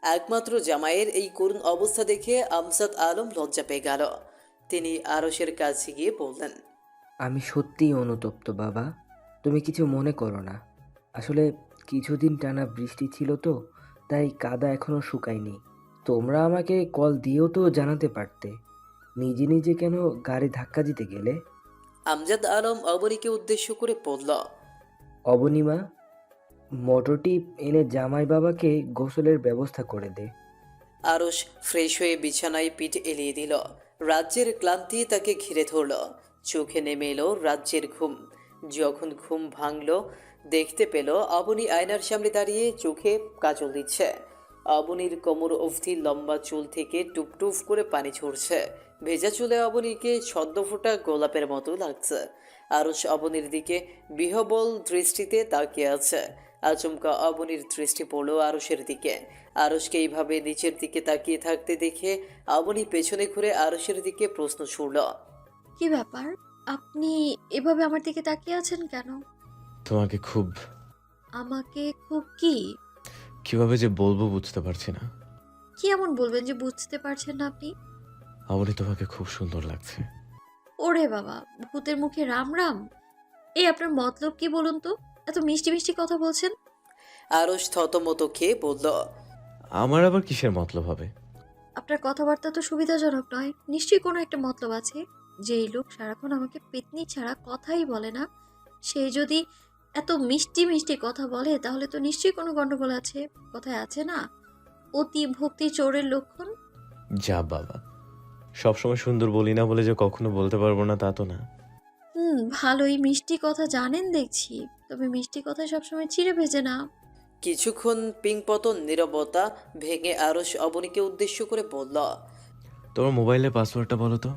একমাত্র জামাইয়ের এই করুণ অবস্থা দেখে আমজাদ আলম লজ্জা পেয়ে গেল। তিনি আরশের কাছে গিয়ে বললেন, আমি সত্যিই অনুতপ্ত বাবা। তুমি কিছু মনে করো না। আসলে কিছুদিন টানা বৃষ্টি ছিল তো, তাই কাদা এখনো শুকায়নি। তোমরা আমাকে কল দিয়েও তো জানাতে পারতে। নিজে নিজে কেন গাড়ি ধাক্কা দিতে গেলে? আমজাদ আলম অবনীকে উদ্দেশ্য করে বলল, অবনীমা, মোটরটি এনে জামাই বাবাকে গোসলের ব্যবস্থা করে দে। আরশ ফ্রেশ হয়ে বিছানায় পিঠ এলিয়ে দিল। রাজ্যের ক্লান্তি তাকে ঘিরে ধরল। চোখে নেমে এলো রাজ্যের ঘুম। যখন ঘুম ভাঙল, দেখতে পেল অবনী আয়নার সামনে দাঁড়িয়ে চোখে কাজল দিচ্ছে। অবনীর কোমর অবধি লম্বা চুল থেকে টুপটুপ করে পানি ঝরছে। ভেজা চুলে অবনীকে ছদ্মফোঁটা গোলাপের মতো লাগছে। আরশ অবনীর দিকে বিহবল দৃষ্টিতে তাকিয়ে আছে। আচমকা অবনীর দৃষ্টি পড়ল আরশের দিকে। আরশকে এইভাবে নিচের দিকে তাকিয়ে থাকতে দেখে অবনী পেছনে ঘুরে আরশের দিকে প্রশ্ন ছুড়ল, কি ব্যাপার? আপনি এভাবে আমার দিকে তাকিয়ে আছেন কেন? তোমাকে খুব, আমাকে খুব কি? কিভাবে যে বলবো বুঝতে পারছি না। কি এমন বলবেন যে বুঝতে পারছেন না আপনি? আবনি, তোমাকে খুব সুন্দর লাগছে। ওরে বাবা, ভূতের মুখে রাম রাম। এই আপনার মতলব কি বলুন তো? এত মিষ্টি মিষ্টি কথা বলছেন। আরশ থতমত খেয়ে বলল, আমার আবার কিসের মতলব হবে? আপনার কথাবার্তা তো সুবিধাজনক নয়। নিশ্চয়ই কোনো একটা মতলব আছে। যে এই লোক সারাক্ষণ আমাকে পেতনি ছাড়া কথাই বলে না, সে যদি এত মিষ্টি মিষ্টি কথা বলে তাহলে তো নিশ্চয়ই কোনো গন্ডগোল আছে। কথায় আছে না, অতি ভক্তি চোরের লক্ষণ। যা বাবা, সবসময় সুন্দর বলি না বলে যে কখনো বলতে পারবো না তা তো না। ভালোই মিষ্টি কথা জানেন দেখছি। তবে মিষ্টি কথা সবসময় চিড়ে ভেজে না। কিছুক্ষণ পিংপতন নীরবতা ভেঙে আরশ অবনীকে উদ্দেশ্য করে বলল। তোমার মোবাইলের পাসওয়ার্ডটা বলো তো।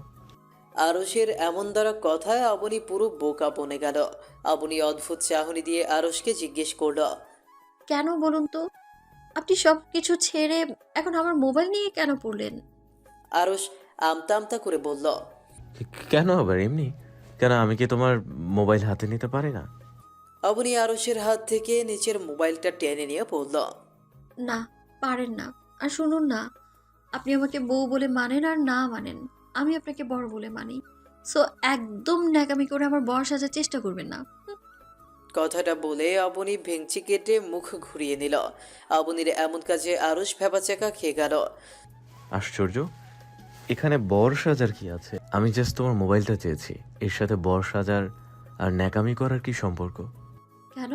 আরশের এমন দ্বারা কথায় অবনী পুরো বোকা বনে গেল। অবনী অদ্ভুত চাহনি দিয়ে আরশকে জিজ্ঞেস করল, কেন বলুন তো? আপনি সব কিছু ছেড়ে এখন আমার মোবাইল নিয়ে কেন পড়লেন? আরশ আমতা আমতা করে বলল, কেন আবার এমনি? কেন, আমি কি তোমার মোবাইল হাতে নিতে পারি না? অবনী আরশের হাত থেকে নিচের মোবাইলটা টেনে নিয়ে বলল, না, পারেন না। আর শুনুন না, আপনি আমাকে বউ বলে মানেন আর না মানেন, আমি আপনাকে বড় বলে মানি। সো একদম ন্যাকামি করে আমার বর সাজার চেষ্টা করবেন না। কথাটা বলে অবনী ভেঙচি কেটে মুখ ঘুরিয়ে নিল। অবনীর এমন কাজে আরশ ভ্যাবাচ্যাকা খেয়ে গেল। আশ্চর্য, এখানে বর সাজার কি আছে? আমি জাস্ট তোমার মোবাইলটা চেয়েছি। এর সাথে বর সাজার আর ন্যাকামি করার কি সম্পর্ক? কেন?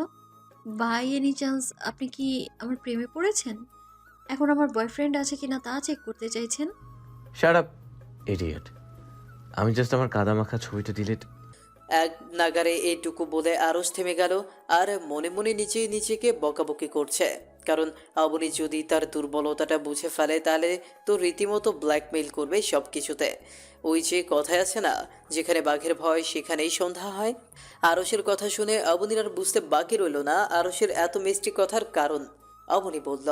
বাই এনি চান্স আপনি কি আমার প্রেমে পড়েছেন? এখন আমার বয়ফ্রেন্ড আছে কিনা তা চেক করতে চাইছেন? Shut up, idiot. আমি জাস্ট আমার কাদামাখা ছবিটা ডিলিট। এক নাগারে এইটুকু বলে আরশ থেমে গেল। আর মনে মনে নিজেকে বকাবকি করছে। কারণ অবনী যদি তার দুর্বলতাটা বুঝে ফেলে তাহলে তো রীতিমতো ব্ল্যাকমেইল করবে সব কিছুতে। ওই যে কথায় আছে না, যেখানে বাঘের ভয় সেখানেই সন্ধ্যা হয়। আরশের কথা শুনে অবনীর আর বুঝতে বাকি রইল না আরশের এত মিষ্টি কথার কারণ। অবনী বলল,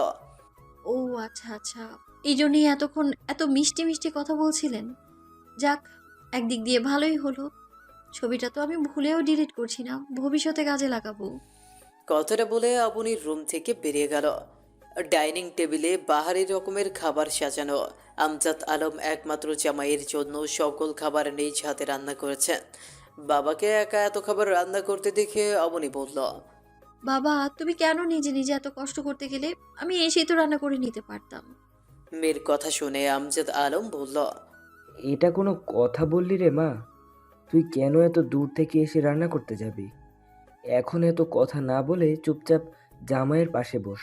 ও আচ্ছা আচ্ছা, এই জন্যই এতক্ষণ এত মিষ্টি মিষ্টি কথা বলছিলেন। যাক, একদিক দিয়ে ভালোই হলো। ছবিটা তো আমি ভুলেও ডিলিট করছি না, ভবিষ্যতে কাজে লাগাবো। কথাটা বলে অবনীর রুম থেকে বেরিয়ে গেল। ডাইনিং টেবিলে বাহারি রকমের খাবার সাজানো। আমজাদ আলম একমাত্র জামাইয়ের জন্য সকল খাবার নিজ হাতে রান্না করেছেন। বাবাকে একা এত খাবার রান্না করতে দেখে অবনী বলল, বাবা, তুমি কেন নিজে নিজে এত কষ্ট করতে গেলে? আমি এসেই তো রান্না করে নিতে পারতাম। মেয়ের কথা শুনে আমজাদ আলম বলল, এটা কোনো কথা বললি রে মা? তুই কেন এত দূর থেকে এসে রান্না করতে যাবি? এখন এত কথা না বলে চুপচাপ জামাইয়ের পাশে বস।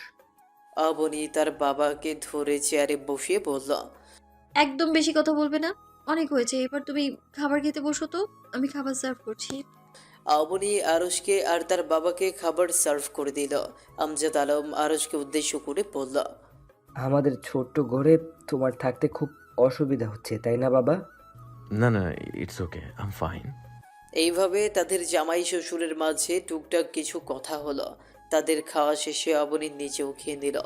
অবনী তার বাবাকে ধরে চেয়ারে বসিয়ে বলল, একদম বেশি কথা বলবে না। অনেক হয়েছে, এবার তুমি খাবার খেতে বসো তো। আমি খাবার সার্ভ করছি। অবনী আরশকে আর তার বাবাকে খাবার সার্ভ করে দিল। আমজাদ আলম আরশকে উদ্দেশ্য করে বলল, আমাদের ছোট্ট ঘরে তোমার থাকতে খুব অসুবিধা হচ্ছে, তাই না বাবা? না না, it's okay, I am fine. এইভাবে তাদের জামাই শ্বশুরের মাঝে টুকটাক কিছু কথা হলো। তাদের খাওয়া শেষে অবনী নিচেও খেয়ে নিল।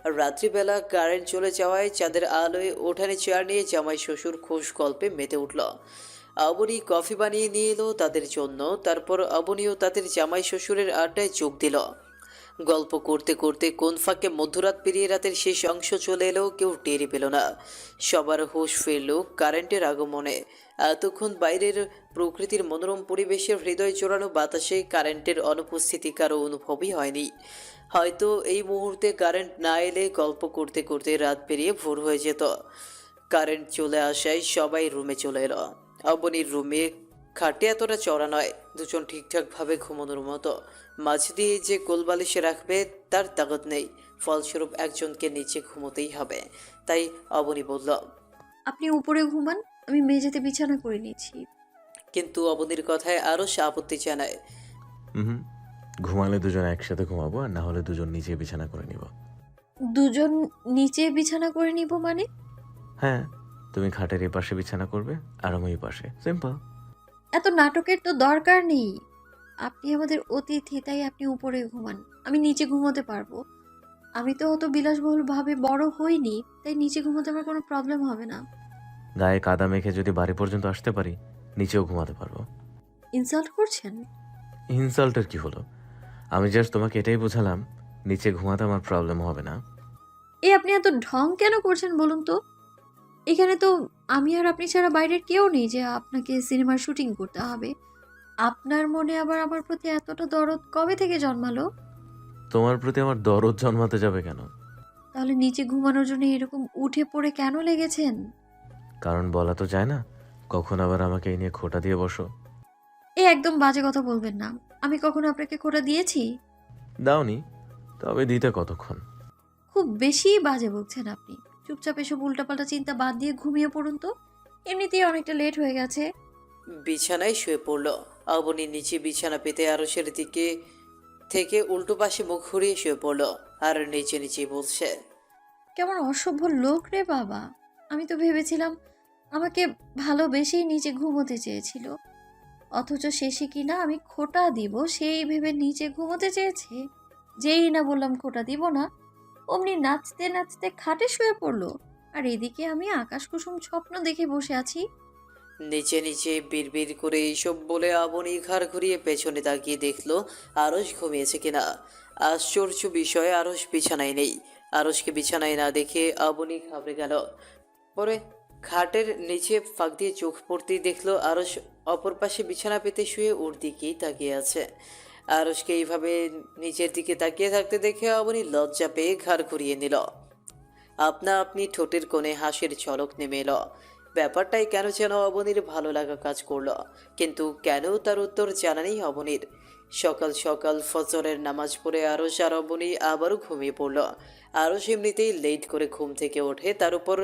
আর রাত্রিবেলা কারেন্ট চলে যাওয়ায় চাঁদের আলোয় ওঠানে চেয়ার নিয়ে জামাই শ্বশুর খোশ গল্পে মেতে উঠল। অবনী কফি বানিয়ে নিয়ে এলো তাদের জন্য। তারপর অবনীও তাদের জামাই শ্বশুরের আড্ডায় যোগ দিল। গল্প করতে করতে কোন ফাঁকে মধ্যরাত পেরিয়ে রাতের শেষ অংশ চলে এলো কেউ টেরই পেল না। সবার হুঁশ ফিরল কারেন্টের আগমনে। এতক্ষণ বাইরের প্রকৃতির মনোরম পরিবেশে হৃদয় জোড়ানো বাতাসে কারেন্টের অনুপস্থিতি কারো অনুভবই হয়নি। হয়তো এই মুহূর্তে কারেন্ট না এলে গল্প করতে করতে রাত পেরিয়ে ভোর হয়ে যেত। কারেন্ট চলে আসায় সবাই রুমে চলে এলো। অবনীর রুমে খাটে এতটা চড়া নয়, দুজন ঠিকঠাকভাবে ঘুমানোর মতো। মাঝ দিয়ে যে কোলবালিশে রাখবে তার তাগত নেই, ফলস্বরূপ একজনকে নিচে ঘুমোতেই হবে। তাই অবনী বলল। আপনি উপরে ঘুমান, আমি মেঝেতে বিছানা করে নিচ্ছি। কিন্তু অবনীর কথায় আরও সে আপত্তি জানায়। হুম, ঘুমালে দুজন একসাথে ঘুমাবো, আর না হলে দুজন নিচে বিছানা করে নিব। দুজন নিচে বিছানা করে নিব মানে? হ্যাঁ, তুমি খাটের এই পাশে বিছানা করবে আর আমি এই পাশে, সিম্পল। এত নাটকের তো দরকার নেই। আপনি আমাদের অতিথি, তাই আপনি উপরে ঘুমান, আমি নিচে ঘুমোতে পারবো। আমি তো অত বিলাসবহুল ভাবে বড় হইনি, তাই নিচে ঘুমোতে আমার কোনো প্রবলেম হবে না। গায়ে কাদা মেখে যদি বাড়ি পর্যন্ত আসতে পারি, নিচেও ঘুমাতে পারবো। ইনসাল্ট করছেন? ইনসাল্টের কি হলো? আমি জাস্ট তোমাকে এটাই বোঝালাম, নিচে ঘুমাতে আমার প্রবলেম হবে না। আপনি এত ঢং কেন করছেন বলুন তো? এখানে তো আমি আর আপনি ছাড়া বাইরের কেউ নেই যে আপনাকে সিনেমার শুটিং করতে হবে। আপনার মনে আবার আমার প্রতি এতটা দরদ কবে থেকে জন্মালো? তোমার প্রতি আমার দরদ জন্মাতে যাবে কেন? তাহলে নিচে ঘুমানোর জন্য এরকম উঠে পড়ে কেন লেগেছেন? কারণ বলা তো যায় না, কখন আবার আমাকে এই নিয়ে খোঁটা দিয়ে বসো। একদম বাজে কথা বলবেন না। আমি কখনো আপনাকে খোঁটা দিয়েছি? দাওনি, তবে দিতে কতক্ষণ? খুব বেশি বাজে বলছেন আপনি। চুপচাপ এসব উল্টাপাল্টা চিন্তা বাদ দিয়ে ঘুমিয়ে পড়ুন তো। এমনিতেই অনেকটা লেট হয়ে গেছে। বিছানায় শুয়ে পড়ল। অবনী নিচে বিছানা পেতে আরশের দিকে থেকে উল্টো পাশে মুখ ঘুরিয়ে শুয়ে পড়ল আর নিচে নিচে বলছে। কেমন অসভ্য লোক রে বাবা! আমি তো ভেবেছিলাম আমাকে ভালোবেসেই নিচে ঘুমোতে চেয়েছিল, অথচ শেষে কিনা আমি খোঁটা দিব সেই ভেবে নিচে ঘুমোতে চেয়েছে। যেই না বললাম খোঁটা দিব না, অমনি নাচতে নাচতে খাটে শুয়ে পড়লো। আর এদিকে আমি আকাশ কুসুম স্বপ্ন দেখে বসে আছি। নিচে নিচে বিড়বিড় করে এইসব বলে অবনী ঘাড় ঘুরিয়ে পেছনে তাকিয়ে দেখলো আরশ ঘুমিয়েছে কিনা। আশ্চর্য বিষয়ে আরশ বিছানায় নেই। আরশকে বিছানায় না দেখে অবনী ঘাবড়ে গেল। পরে খাটের নিচে ফাঁক দিয়ে চোখ পড়তেই দেখলো আরশ অপর পাশে বিছানা পেতে শুয়ে ওর দিকেই তাকিয়ে আছে। আরশকে এইভাবে নিচের দিকে তাকিয়ে থাকতে দেখে অবনী লজ্জা পেয়ে ঘাড় ঘুরিয়ে নিল। আপনা আপনি ঠোঁটের কোণে হাসির ঝলক নেমে এলো। ব্যাপারটাই কেন যেন অবনীর ভালো লাগা কাজ করলো, কিন্তু কেন তার উত্তর জানা নেই অবনীর। সকাল সকাল ফজরের নামাজ পড়ে আরশ আর অবনী আবারও ঘুমিয়ে পড়ল। আরশ এমনিতেই লেট করে ঘুম থেকে ওঠে, তার উপর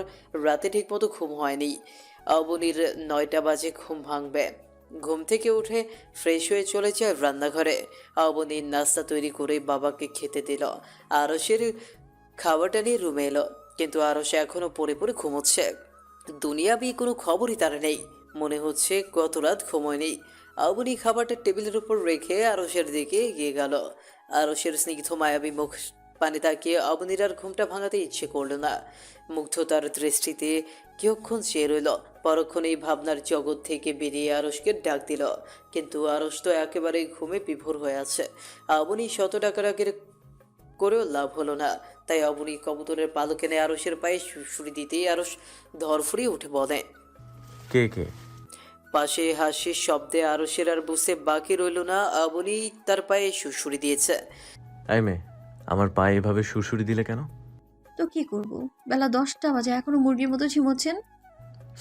রাতে ঠিকমতো ঘুম হয়নি। অবনীর 9টা বাজে ঘুম ভাঙবে। ঘুম থেকে উঠে ফ্রেশ হয়ে চলে যায় রান্নাঘরে। অবনীর নাস্তা তৈরি করে বাবাকে খেতে দিল। আরশের খাবারটা নিয়ে রুমে এলো, কিন্তু আরশ এখনও পড়ে পড়ে ঘুমোচ্ছে। দুনিয়াবি কোনো খবরই তার নেই। মনে হচ্ছে গত রাত ঘুমোয়নি। অবনী খাবারটা টেবিলের উপর রেখে আরশের দিকে এগিয়ে গেল। আরশের স্নিগ্ধ মায়াবী মুখ পানে তাকিয়ে অবনীর আর ঘুমটা ভাঙাতে ইচ্ছে করল না। মুগ্ধতার দৃষ্টিতে কিয়ক্ষণ চেয়ে রইল। পরক্ষণেই ভাবনার জগৎ থেকে বেরিয়ে আরশকে ডাক দিল, কিন্তু আরশ তো একেবারে ঘুমে বিভোর হয়ে আছে। অবনী শত ডাকাডাকির করেও লাভ হলো না। তাই অবনী কবুতরের পালক এনে আরশের পায়ে সুড়সুড়ি দিতেই আরশ ধরফড়িয়ে উঠে বলে। কে কে? পাশে হাসির শব্দে আরশের আর বুঝতে বাকি রইল না অবনী তার পায়ে সুড়সুড়ি দিয়েছে। আই মে, আমার পায়ে এভাবে সুড়সুড়ি দিলে কেন? তো কি করব, বেলা 10টা বাজে এখনো মুরগির মতো ঝিমোচ্ছেন।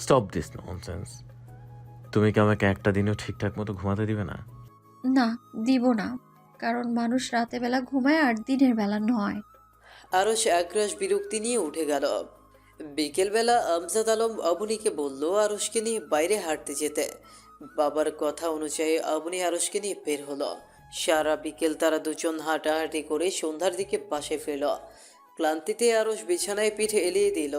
Stop this nonsense. তুমি কি আমাকে একটা দিনও ঠিকঠাক মতো ঘুমাতে দিবে না? না, দিব না, কারণ মানুষ রাতে বেলা ঘুমায় আর দিনের বেলা নয়। আরশ একরাশ বিরক্তি নিয়ে উঠে গেল। বিকেলবেলা আমজাদ আলম অবনীকে বলল আরশকে নিয়ে বাইরে হাঁটতে যেতে। বাবার কথা অনুযায়ী অবনী আরশকে নিয়ে বের হলো। সারা বিকেল তারা দুজন হাঁটাহাঁটি করে সন্ধ্যার দিকে বাসায় ফিরল। ক্লান্তিতে আরশ বিছানায় পিঠে এলিয়ে দিল।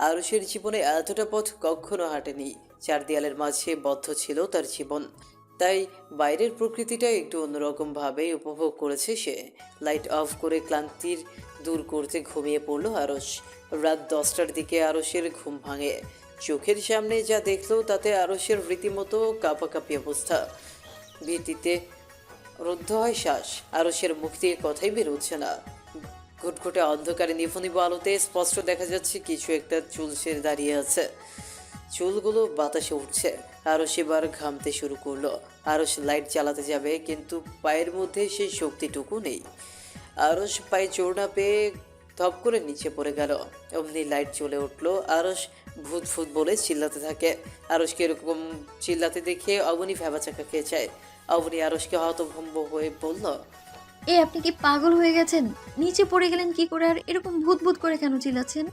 আরশের জীবনে এতটা পথ কখনো হাঁটেনি। চার দেয়ালের মাঝে বদ্ধ ছিল তার জীবন, তাই বাইরের প্রকৃতিটা একটু অন্যরকমভাবে উপভোগ করেছে সে। লাইট অফ করে ক্লান্তির দূর করতে ঘুমিয়ে পড়ল আরশ। রাত 10টার দিকে আরশের ঘুম ভাঙে। চোখের সামনে যা দেখলো তাতে আরশের রীতিমতো কাঁপাকাঁপি অবস্থা। ভীতিতে রুদ্ধ হয় শ্বাস। আরশের মুখ দিয়ে কথাই বেরোচ্ছে না। ঘুটঘুটে অন্ধকারে নিভু নিভু আলোতে স্পষ্ট দেখা যাচ্ছে কিছু একটা চুল ছেড়ে দাঁড়িয়ে আছে। চুলগুলো বাতাসে উঠছে। আরশ এবার ঘামতে শুরু করলো। আরশ লাইট জ্বালাতে যাবে, কিন্তু পায়ের মধ্যে সেই শক্তিটুকু নেই। আরশ পায়ে জোর না পেয়ে ধপ করে নিচে পড়ে গেল। অমনি লাইট জ্বলে উঠলো। আরশ ভূত ভূত বলে চিল্লাতে থাকে। আরশকে এরকম চিল্লাতে দেখে অবনী ভ্যাবাচাকা খেয়ে যায়। অবনী আরশকে হতভম্ব হয়ে বলল, আপনি কি পাগল হয়ে গেছেন? নিচে পড়ে গেলেন কি করে, আর এরকম ভূত ভূত করে কেন চিল্লাচ্ছেন?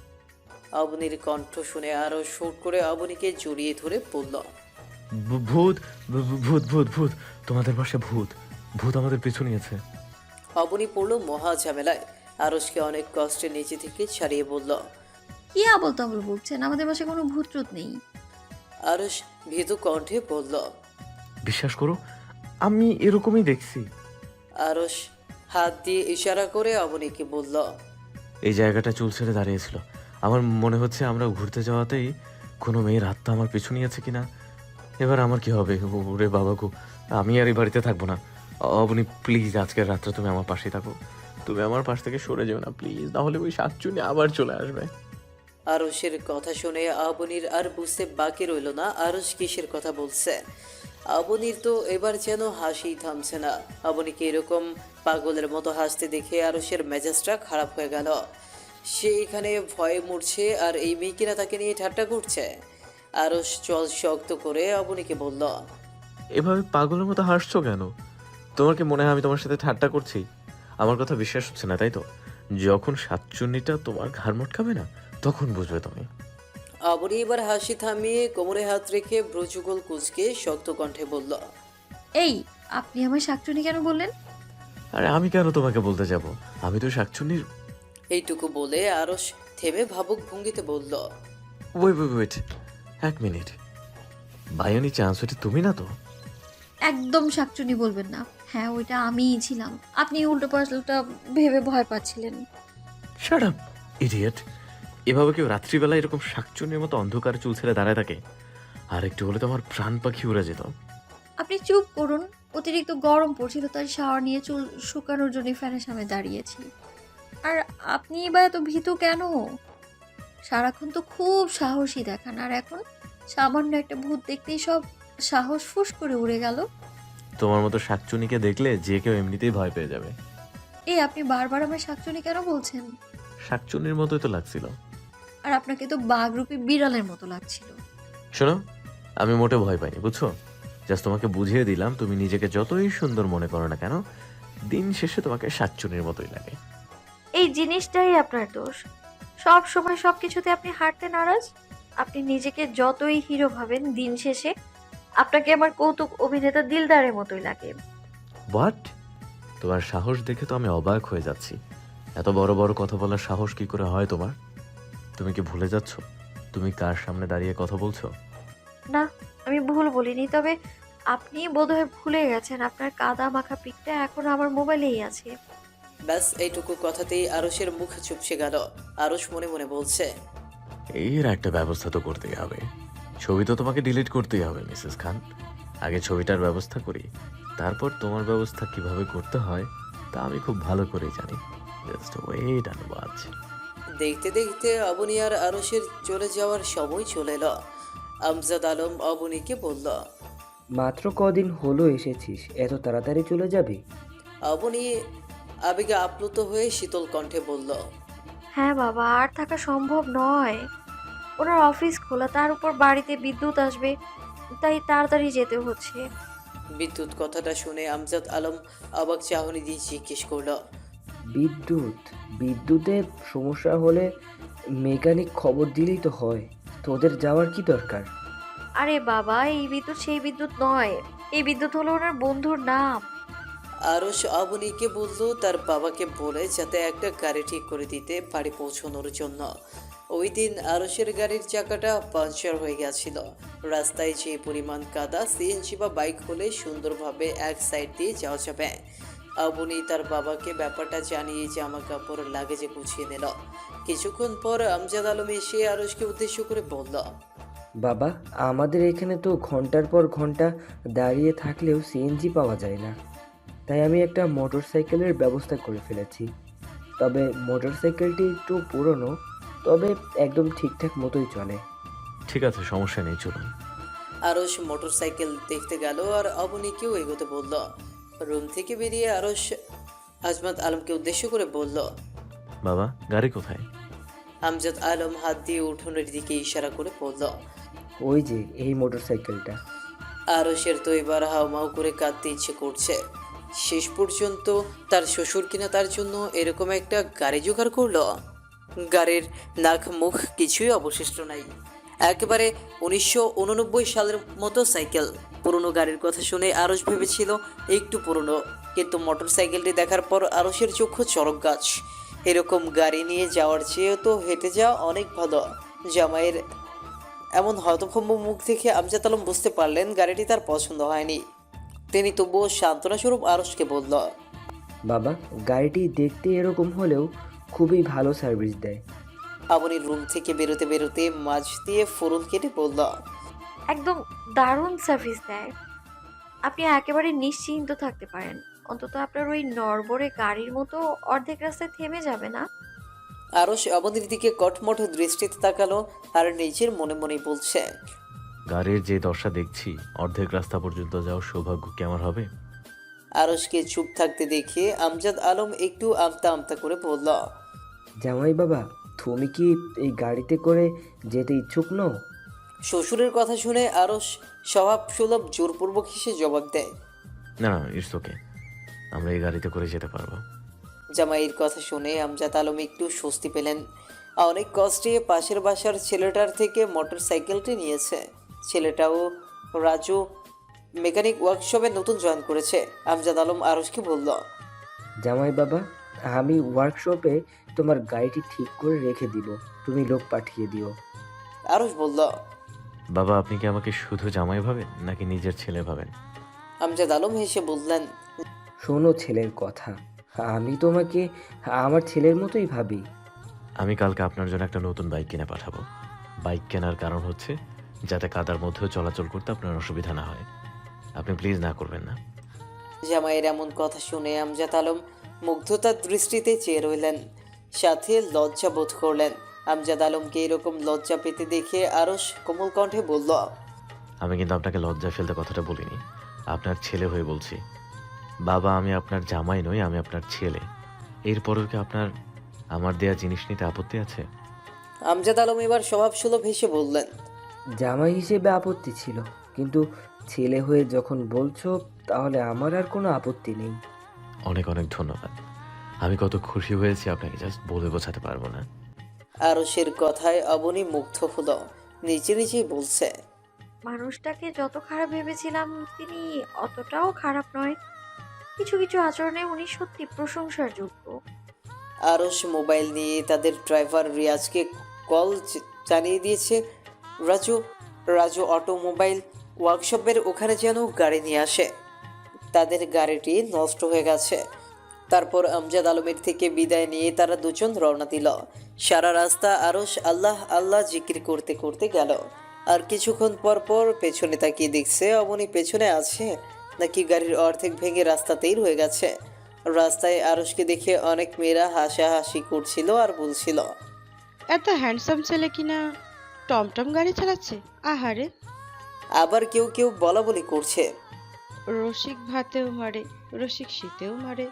অবনীর কণ্ঠ শুনে আরো সুর করে অবনীকে জড়িয়ে ধরে বলল, ভূত ভূত ভূত ভূত তোমাদের পাশে ভূত ভূত আমাদের পিছু নিয়েছে। অবনী পড়ল মহা ঝামেলায়। আরশকে অনেক কষ্টে নিচে থেকে ছাড়িয়ে বলল। কি আবল তাবল বলছেন? আমাদের বাসায় কোনো ভূত ট্রুত নেই। আরশ ভীতু কণ্ঠে বলল। বিশ্বাস করো, আমি এরকমই দেখছি। আরশ হাত দিয়ে ইশারা করে অবনীকে বলল, এই জায়গাটা চুল ছেড়ে দাঁড়িয়েছিল। আমার মনে হচ্ছে আমরা ঘুরতে যাওয়াতেই কোনো মেয়ের আত্মা আমার পিছু নিয়েছে কিনা। এবার আমার কি হবে? ওরে বাবা গো, আমি আর এই বাড়িতে থাকবো না। অবনি প্লিজ, আজকের রাত্রে তুমি আমার পাশে থাকো। তুমি আমার পাশ থেকে সরে যেও না প্লিজ, নাহলে ওই শাকচুনি আবার চলে আসবে। আরশের কথা শুনে অবনীর আর বুঝতে বাকি রইল না আরশ কিসের কথা বলছে। অবনীর তো এবার যেন হাসি থামছে না। অবনীকে এরকম পাগলের মতো হাসতে দেখে আরশের মেজাজটা খারাপ হয়ে গেল। সে এখানে ভয়ে মরছে আর এই মেয়ে কিনা তাকে নিয়ে ঠাট্টা করছে। আরশ চল শক্ত করে অবনীকে বলল, এভাবে পাগলের মতো হাসছো কেন? তোমার কি মনে হয় আমি তোমার সাথে ঠাট্টা করছি? আমার কথা বিশ্বাস হচ্ছে না তাই তো? যখন শাকচুন্নিটা তোমার ঘাড় মটকাবে না, তখন বুঝবে তুমি। অবনী এবার হাসি থামিয়ে কোমরে হাত রেখে ভ্রুযুগল কুঁচকে শক্ত কণ্ঠে বলল, আপনি আমার শাকচুনি কেন বললেন? আরে আমি কেন তোমাকে বলতে যাব? আমি তো শাকচুন্নির। এইটুকু বলে আরশ থেমে ভাবুক ভঙ্গিতে বলল, ওয়েট, এক মিনিট। বাই এনি চান্স ওটা তুমি না তো? একদম শাকচুনি বলবেন না। হ্যাঁ, ওইটা আমিই ছিলাম। আপনি উল্টো পাল্টা ভেবে ভয় পাচ্ছিলেন। Shut up idiot! এভাবে কেউ রাত্রিবেলা এরকম শাকচুন্নির মতো অন্ধকারে চুল ছেড়ে দাঁড়ায় থাকে? আর একটু হলে তো আমার প্রাণ পাখি উড়ে যেত। আপনি চুপ করুন। অতিরিক্ত গরম পড়ছিল, তাই শাওয়ার নিয়ে চুল শুকানোর জন্য ফ্যানের সামনে দাঁড়িয়েছি। আর আপনি বা এত ভীতু কেন? সারাক্ষণ তো খুব সাহসী দেখান, আর এখন সামান্য একটা ভূত দেখতেই সব সাহস ফুস করে উড়ে গেল। তোমার মতো শাকচুনিকে দেখলে যে কেউ এমনিতেই ভয় পেয়ে যাবে। আপনি বারবার আমার শাকচুনি কেন বলছেন? শাকচুনির মতোই তো লাগছিল। আর আপনাকে তো বাঘরূপী বিড়ালের মতো লাগছিল। শোনো, আমি মোটে ভয় পাইনি, বুঝছো? জাস্ট তোমাকে বুঝিয়ে দিলাম, তুমি নিজেকে যতই সুন্দর মনে করো না কেন, দিন শেষে তোমাকে শাকচুনির মতোই লাগে। এই জিনিসটাই আপনার দোষ। সব সময় সব কিছুতে আপনি হারতে নারাজ। আপনি নিজেকে যতই হিরো ভাবেন, দিন শেষে আপনাকে আমার কৌতুক অভিনেতা দিলদারের মতোই লাগে। হোয়াট? তোমার সাহস দেখে তো আমি অবাক হয়ে যাচ্ছি। এত বড় বড় কথা বলার সাহস কি করে হয় তোমার? তুমি কি ভুলে যাচ্ছ তুমি কার সামনে দাঁড়িয়ে কথা বলছো? না, আমি ভুল বলিনি। তবে আপনি বোধহয় ভুলে গেছেন, আপনার কাদা মাখা পিকটা এখন আমার মোবাইলেই আছে। ব্যাস এইটুকু কথাতেই আরশের মুখ চুপসে গেল। আরশ মনে মনে বলছে, এর একটা ব্যবস্থা তো করতেই হবে। ছবি তো তোমাকে ডিলিট করতেই হবে মিসেস খান। আগে ছবিটার ব্যবস্থা করি, তারপর তোমার ব্যবস্থা কিভাবে করতে হয় তা আমি খুব ভালো করেই জানি। Just wait and watch. দেখতে দেখতে অবনী আর আরশের চলে যাওয়ার সময় চলে এলো। আমজাদ আলম অবনীকে বলল। মাত্র কদিন হলো এসেছিস, এত তাড়াতাড়ি চলে যাবি? অবনী আবেগে আপ্লুত হয়ে শীতল কণ্ঠে বলল, হ্যাঁ বাবা, আর থাকা সম্ভব নয়। ওনার অফিস খোলা, তার উপর বাড়িতে বিদ্যুৎ আসবে, তাই তাড়াতাড়ি যেতে হচ্ছে। বিদ্যুৎ কথাটা শুনে আমজাদ আলম অবাক চাহনি দিয়ে জিজ্ঞেস করল, বিদ্যুৎ? বিদ্যুতের সমস্যা হলে মেকানিক খবর দিলেই তো হয়, তোদের যাওয়ার কি দরকার? আরে বাবা, এই বিদ্যুৎ সেই বিদ্যুৎ নয়। এই বিদ্যুৎ হলো ওনার বন্ধুর নাম। আরশ অবনীকে বলল তার বাবাকে বলে যাতে একটা গাড়ি ঠিক করে দিতে বাড়ি পৌঁছানোর জন্য। ওই দিন আরশের গাড়ির চাকাটা পাঞ্চার হয়ে গেছিল। রাস্তায় যে পরিমাণ কাদা, সিএনজি বা বাইক হলে সুন্দরভাবে এক সাইড দিয়ে যাওয়া যাবে। অবনী তার বাবাকে ব্যাপারটা জানিয়ে জামা কাপড় লাগেজে গুছিয়ে নিল। কিছুক্ষণ পর আমজাদ আলম এসে আরশকে উদ্দেশ্য করে বলল, বাবা, আমাদের এখানে তো ঘন্টার পর ঘন্টা দাঁড়িয়ে থাকলেও সিএনজি পাওয়া যায় না। তাই আমি একটা মোটরসাইকেলের ব্যবস্থা করে ফেলেছি। তবে মোটরসাইকেলটি একটু পুরনো, তবে একদম ঠিকঠাক মতোই চলে। ঠিক আছে, সমস্যা নেই, চলুন। আরস মোটরসাইকেল দেখতে গেল আর অবনীকেও এগোতে বলল। রুম থেকে বেরিয়ে আরস আজমাত আলমকে উদ্দেশ্য করে বলল। বাবা, গাড়ি কোথায়? আমজাদ আলম হাত দিয়ে উঠোনের দিকে ইশারা করে বলল। ওই যে এই মোটরসাইকেলটা। আরসের তো এবার হাউমাউ করে কাঁদতে ইচ্ছে করছে। শেষ পর্যন্ত তার শ্বশুর কিনা তার জন্য এরকম একটা গাড়ি জোগাড় করলো। গাড়ির নাক মুখ কিছুই অবশিষ্ট নাই, একেবারে 1989 সালের মতো সাইকেল। পুরনো গাড়ির কথা শুনে আরস ভেবেছিল একটু পুরনো, কিন্তু মোটর সাইকেলটি দেখার পর আরসের চক্ষু চড়ক গাছ। এরকম গাড়ি নিয়ে যাওয়ার চেয়ে তো হেঁটে যাওয়া অনেক ভালো। জামাইয়ের এমন হতভম্ব মুখ দেখে আমজাদ আলম বুঝতে পারলেন গাড়িটি তার পছন্দ হয়নি। তিনি তবুও সান্ত্বনাস্বরূপ আরসকে বলল। বাবা, গাড়িটি দেখতে এরকম হলেও খুবই ভালো সার্ভিস দেয়। আবনির রুম থেকে বেরোতে বেরোতে মাঝ দিয়ে ফুরুল কেটে বলল। একদম দারুণ সার্ভিস দেয়। আপনি একেবারে নিশ্চিন্ত থাকতে পারেন। অন্তত আপনার ওই নড়বড়ে গাড়ির মতো অর্ধেক রাস্তায় থেমে যাবে না। আরস অবনীর দিকে কটমট দৃষ্টিতে তাকালো আর নিজের মনে মনে বলছে। গাড়ির যে দশা দেখছি, অর্ধেক রাস্তা পর্যন্ত যাওয়ার সৌভাগ্য কি আমার হবে? আরসকে চুপ থাকতে দেখে আমজাদ আলম একটু আমতা আমতা করে বলল। জামাই বাবা, তুমি কি এই গাড়িতে করে যেতে ইচ্ছুক নও? শ্বশুরের কথা শুনে আরস স্বভাব সুলভ জোরপূর্বক হেসে জবাব দেয়। না না, ইটস ওকে, আমরা এই গাড়িতে করে যেতে পারবো। জামাইয়ের কথা শুনে আমজাদ আলম একটু স্বস্তি পেলেন। অনেক কষ্টে পাশের বাসার ছেলেটার থেকে মোটর সাইকেলটি নিয়েছে। ছেলেটাও রাজু মেকানিক ওয়ার্কশপে নতুন জয়েন করেছে। আমজাদ আলম আরসকে বলল। জামাই বাবা, আমি ওয়ার্কশপে তোমার গাড়িটি ঠিক করে রেখে দিব, তুমি লোক পাঠিয়ে দিও। আরস বলল। বাবা, আপনি কি আমাকে শুধু জামাই ভাবেন নাকি নিজের ছেলে ভাবেন? আমজাদ আলম হেসে বললেন। শোনো ছেলের কথা, আমি তোমাকে আমার ছেলের মতোই ভাবি। আমি কালকে আপনার জন্য একটা নতুন বাইক কিনে পাঠাবো। বাইক কেনার কারণ হচ্ছে যাতে কাদার মধ্যেও চলাচল করতে আপনার অসুবিধা না হয়। আপনি প্লিজ না করবেন না। জামাইয়ের এমন কথা শুনে আমজাদ আলম মুগ্ধতার দৃষ্টিতে চেয়ে রইলেন, সাথে লজ্জা বোধ করলেন। আমজাদ আলমকে এরকম লজ্জা পেতে দেখে আরস কোমল কণ্ঠে বলল। আমি কিন্তু আপনাকে লজ্জা ফেলতে কথাটা বলিনি, আপনার ছেলে হয়ে বলছি। বাবা, আমি আপনার জামাই নই, আমি আপনার ছেলে। এরপরেও কি আপনার আমার দেয়া জিনিস নিতে আপত্তি আছে? আমজাদ আলম এবার স্বভাবসুলভ হেসে বললেন। জামাই হিসেবে আপত্তি ছিল, কিন্তু ছেলে হয়ে যখন বলছো, তাহলে আমার আর কোনো আপত্তি নেই। অনেক অনেক ধন্যবাদ। আমি কত খুশি হয়েছি আপনাকে জাস্ট বলে বোঝাতে পারবো না। আরসের কথায় অবনী মুগ্ধ হলো, নিচে নিচেই বলছে। মানুষটাকে যত খারাপ ভেবেছিলাম তিনি অতটাও খারাপ নয়। কিছু কিছু আচরণে উনি সত্যি প্রশংসার যোগ্য। আরস মোবাইল নিয়ে তাদের ড্রাইভার রিয়াজকে কল জানিয়ে দিয়েছে রাজু রাজু অটোমোবাইল ওয়ার্কশপের ওখানে যেন গাড়ি নিয়ে আসে। তাদের গাড়িটি নষ্ট হয়ে গেছে। তারপর আমজাদ আলমের থেকে বিদায় নিয়ে তারা দুজন রওনা দিল। সারা রাস্তা আরস আল্লাহ আল্লাহ জিকির করতে করতে গেল। আর কিছুক্ষণ পর পর পেছনে তাকিয়ে দেখছে অবনী পেছনে আছে নাকি গাড়ির অর্ধেক ভেঙে রাস্তাতেই রয়ে গেছে। রাস্তায় আরসকে দেখে অনেক মেয়েরা হাসাহাসি করছিল আর বলছিল, এত হ্যান্ডসাম ছেলে কিনা টমটম গাড়ি চালাচ্ছে। আহারে, আবার কেউ কেউ বলা বলি করছে, রসিক ভাতেও মারে, রসিক শীতেও মারে।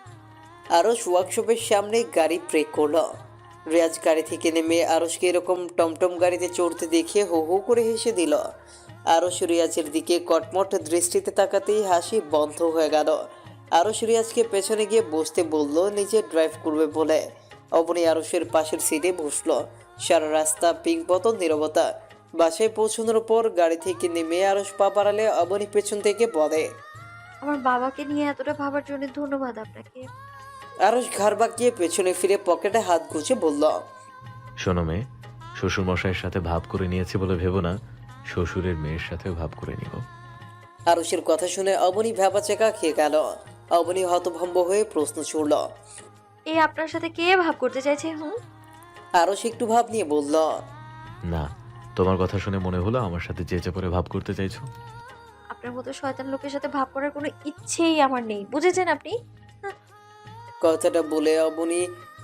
আরস ওয়ার্কশপের সামনে গাড়ি ব্রেক করলো। রিয়াজ গাড়ি থেকে নেমে আরসকে এরকম টমটম গাড়িতে চড়তে দেখে হো হো করে হেসে দিল। আরস রিয়াজের দিকে কটমট দৃষ্টিতে তাকাতেই হাসি বন্ধ হয়ে গেল। আরস রিয়াজকে পেছনে গিয়ে বসতে বলল নিজে ড্রাইভ করবে বলে। অবনী আরসের পাশের সিটে বসলো। সারা রাস্তা পিংপতন নীরবতা। বাসায় পৌঁছানোর পর গাড়ি থেকে নেমে আরস পা বাড়ালে অবনী পেছন থেকে বলে। আমার বাবাকে নিয়ে এতটা ভাবার জন্য ধন্যবাদ আপনাকে। আরস ঘাড় বাঁকিয়ে পেছনে ফিরে পকেটে হাত গুজে বলল। শোনো মেয়ে, শ্বশুর মশাইয়ের সাথে ভাব করে নিয়েছি বলে ভেবো না, শ্বশুরের মেয়ের সাথেও ভাব করে নিব। আরসের কথা শুনে অবনী ভ্যাবাচেকা খেয়ে গেল। অবনী হতভম্ব হয়ে প্রশ্ন ছুড়ল। এই আপনার সাথে কে ভাব করতে চাইছে? আরস একটু ভাব নিয়ে বলল। না, তোমার কথা শুনে মনে হলো আমার সাথে চেঁচে পড়ে ভাব করতে চাইছো। আপনার মতো শয়তান লোকের সাথে ভাব করার কোনো ইচ্ছেই আমার নেই, বুঝেছেন আপনি? কথাটা বলে অবনী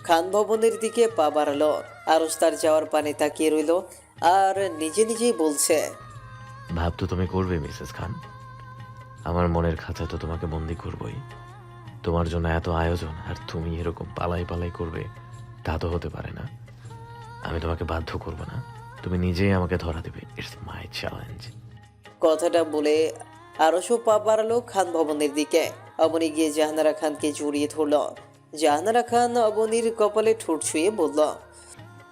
খান ভবনের দিকে পা বাড়ালো। আরস তার যাওয়ার পানে তাকিয়ে রইল আর নিজে নিজেই বলছে, ভাব তো তুমি করবে মিসেস খান, আমার মনের খাঁচা তো তোমাকে বন্দি করবই। তোমার জন্য এত আয়োজন আর তুমি এরকম পালাই পালাই করবে, তা তো হতে পারে না। আমি তোমাকে বাধ্য করব না, তুমি নিজেই আমাকে ধরা দেবে। It's my challenge. কথাটা বলে আরশও পা বাড়ালো খান ভবনের দিকে। অবনী গিয়ে জাহানারা খানকে জড়িয়ে ধরল। জাহানারা খান অবনীর কপালে ঠোঁট ছুঁয়ে বলল,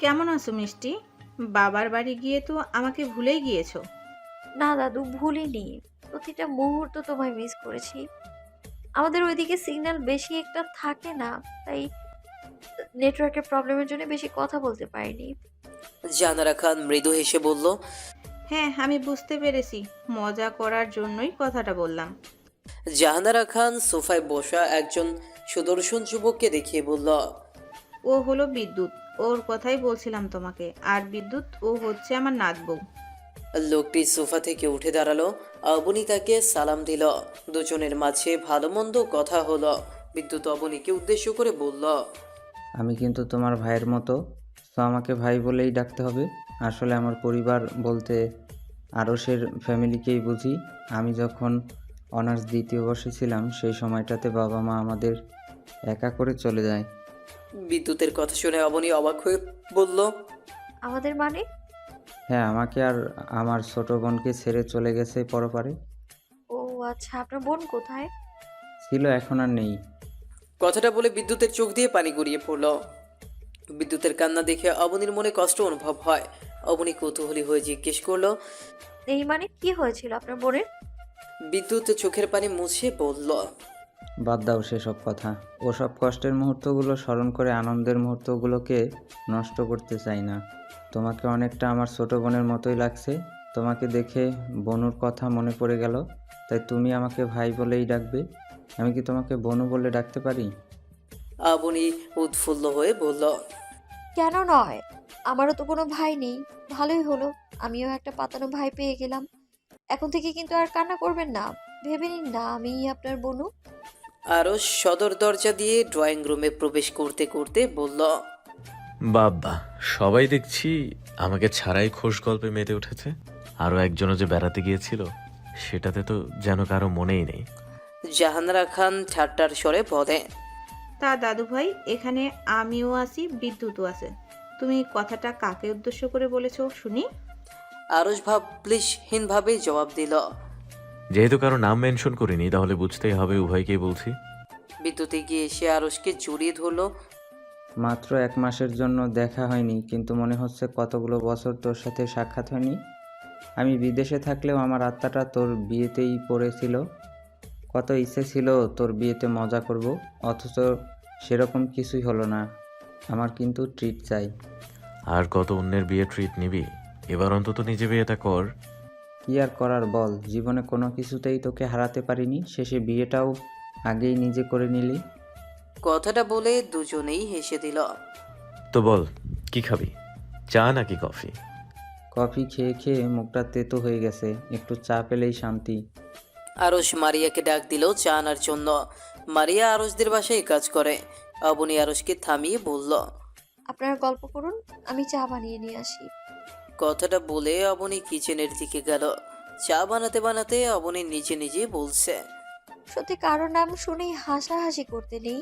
কেমন আছো মিষ্টি? বাবার বাড়ি গিয়ে তো আমাকে ভুলেই গিয়েছো। না দাদু, ভুলিনি। প্রতিটা মুহূর্ত তোমায় মিস করেছি। আমাদের ওইদিকে সিগন্যাল বেশি একটা থাকে না, তাই নেটওয়ার্কের প্রবলেমের জন্য বেশি কথা বলতে পারিনি। জাহানারা খান মৃদু হেসে বলল, হ্যাঁ, আমি বুঝতে পেরেছি, মজা করার জন্যই কথাটা বললাম। জাহানারা খান সোফায় বসা একজন সুদর্শন যুবককে দেখিয়ে বলল, ও হলো বিদ্যুৎ, ওর কথাই বলছিলাম তোমাকে। আর বিদ্যুৎ, ও হচ্ছে আমার নাত বউ। লোকটি সোফা থেকে উঠে দাঁড়ালো। অবনী তাকে সালাম দিল। দুজনের মাঝে ভালো মন্দ কথা হলো। বিদ্যুৎ অবনীকে উদ্দেশ্য করে বলল, আমি কিন্তু তোমার ভাইয়ের মতো, তো আমাকে ভাই বলেই ডাকতে হবে। আসলে আমার পরিবার বলতে আরশের ফ্যামিলিকেই বুঝি। আমি যখন অনার্স দ্বিতীয় বর্ষে ছিলাম সেই সময়টাতে বাবা মা আমাদের একা করে চলে যায়। বিদ্যুতের কথা শুনে অবনী অবাক হয়ে বলল, আমাদের মানে? হ্যাঁ, আমাকে আর আমার ছোট বোনকে ছেড়ে চলে গেছে পরপারে। ও আচ্ছা, আপনার বোন কোথায়? ছিল, এখন আর নেই। কথাটা বলে বিদ্যুতের চোখ দিয়ে পানি গড়িয়ে পড়ল। বিদ্যুতের কান্না দেখে অবনীর মনে কষ্ট অনুভব হয়। অবনী কৌতূহলী হয়ে জিজ্ঞেস করলো, এই মানে কি হয়েছিল আপনার বোনের? বিদ্যুৎ চোখের পানি মুছে বলল, বাদ দাও সেসব কথা। ওসব কষ্টের মুহূর্তগুলো স্মরণ করে আনন্দের মুহূর্তগুলোকে নষ্ট করতে চাই না। তোমাকে অনেকটা আমার ছোট বোনের মতোই লাগছে। তোমাকে দেখে বনুর কথা মনে পড়ে গেল, তাই তুমি আমাকে ভাই বলেই ডাকবে। আমি কি তোমাকে বনু বলে ডাকতে পারি? অবনী উৎফুল্ল হয়ে বলল, কেন নয়? আমারও তো কোনো ভাই নেই। ভালোই হলো, আমিও একটা পাতানো ভাই পেয়ে গেলাম। এখন থেকে কিন্তু আর কান্না করবেন না। ভেবে নিন না আমিই আপনার বোনু। আরও সদর দরজা দিয়ে ড্রয়িং রুমে প্রবেশ করতে করতে বলল, বাবা, সবাই দেখছি আমাকে ছাড়াই খোশ গল্পে মেতে উঠেছে। আরও একজনও যে বেড়াতে গিয়েছিল, সেটাতে তো যেন কারো মনেই নেই। জাহানারা খান ঠাট্টার স্বরে বলে, তা দাদু ভাই, এখানে আমিও আছি, বিদ্যুৎও আছে। তুমি কথাটা কাকে উদ্দেশ্য করে বলেছো শুনি? আরশ ভাবলিশহীনভাবে জবাব দিল। যেহেতু কারো নাম মেনশন করিনি, তাহলে বুঝতেই হবে উভয়কেই বলছি। বিদ্যুতে গিয়ে এসে আরশকে জড়িয়ে ধরল। মাত্র 1 মাসের জন্য দেখা হয়নি, কিন্তু মনে হচ্ছে কতগুলো বছর তোর সাথে সাক্ষাৎ হয়নি। আমি বিদেশে থাকলেও আমার আত্মাটা তোর বিয়েতেই পড়েছিল। কত ইচ্ছে ছিল তোর বিয়েতে মজা করব, অথচ সেরকম কিছুই হলো না। আমার কিন্তু ট্রিট চাই। আর কত অন্যের বিয়ে ট্রিট নিবি? এবার অন্তত নিজে বিয়েটা কর। কি আর করার বল, জীবনে কোনো কিছুতেই তোকে হারাতে পারিনি, শেষে বিয়েটাও আগেই নিজে করে নিলি। কথাটা বলে দুজনেই হেসে দিল। তো বল, কি খাবি, চা নাকি কফি? কফি খেয়ে খেয়ে মুখটা তেতো হয়ে গেছে, একটু চা পেলেই শান্তি। আরশ মারিয়াকে ডাক দিল চা আনার জন্য। মারিয়া আরশদের বাসায় কাজ করে। অবনী আরশকে থামিয়ে বলল, আপনারা গল্প করুন, আমি চা বানিয়ে নিয়ে আসি। কথাটা বলে অবনী কিচেনের দিকে গেল। চা বানাতে বানাতে অবনী নিজে নিজে বলছে, সত্যি কারো নাম শুনেই হাসাহাসি করতে নেই।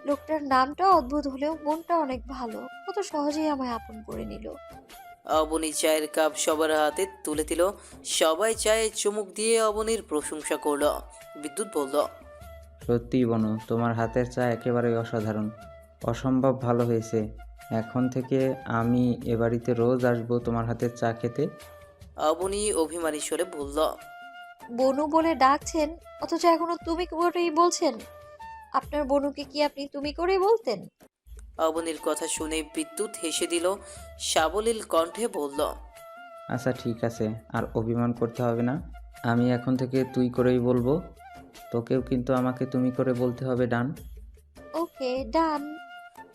লোকটার নামটা অদ্ভুত হলেও মনটা অনেক ভালো, কত সহজেই আমায় আপন করে নিল। অবনী চায়ের কাপ সবার হাতে তুলে দিল। সবাই চায়ে চুমুক দিয়ে অবনীর প্রশংসা করল। বিদ্যুৎ বলল, সত্যিই বনু, তোমার হাতের চা একেবারেই অসাধারণ, অসম্ভব ভালো হয়েছে। এখন থেকে আমি এ বাড়িতে রোজ আসবো তোমার হাতের চা খেতে। অবনী অভিমানী স্বরে বলল, বনু বলে ডাকছেন, অথচ এখনো তুমি করেই বলছেন। আপনার বনুকে কি আপনি তুমি করেই বলতেন? অবনীর কথা শুনে বিদ্যুৎ হেসে দিল। সাবলীল কণ্ঠে বলল, আচ্ছা ঠিক আছে, আর অভিমান করতে হবে না। আমি এখন থেকে তুই করেই বলবো। তোকেও কিন্তু আমাকে তুমি করে বলতে হবে, ডান? ওকে, ডান।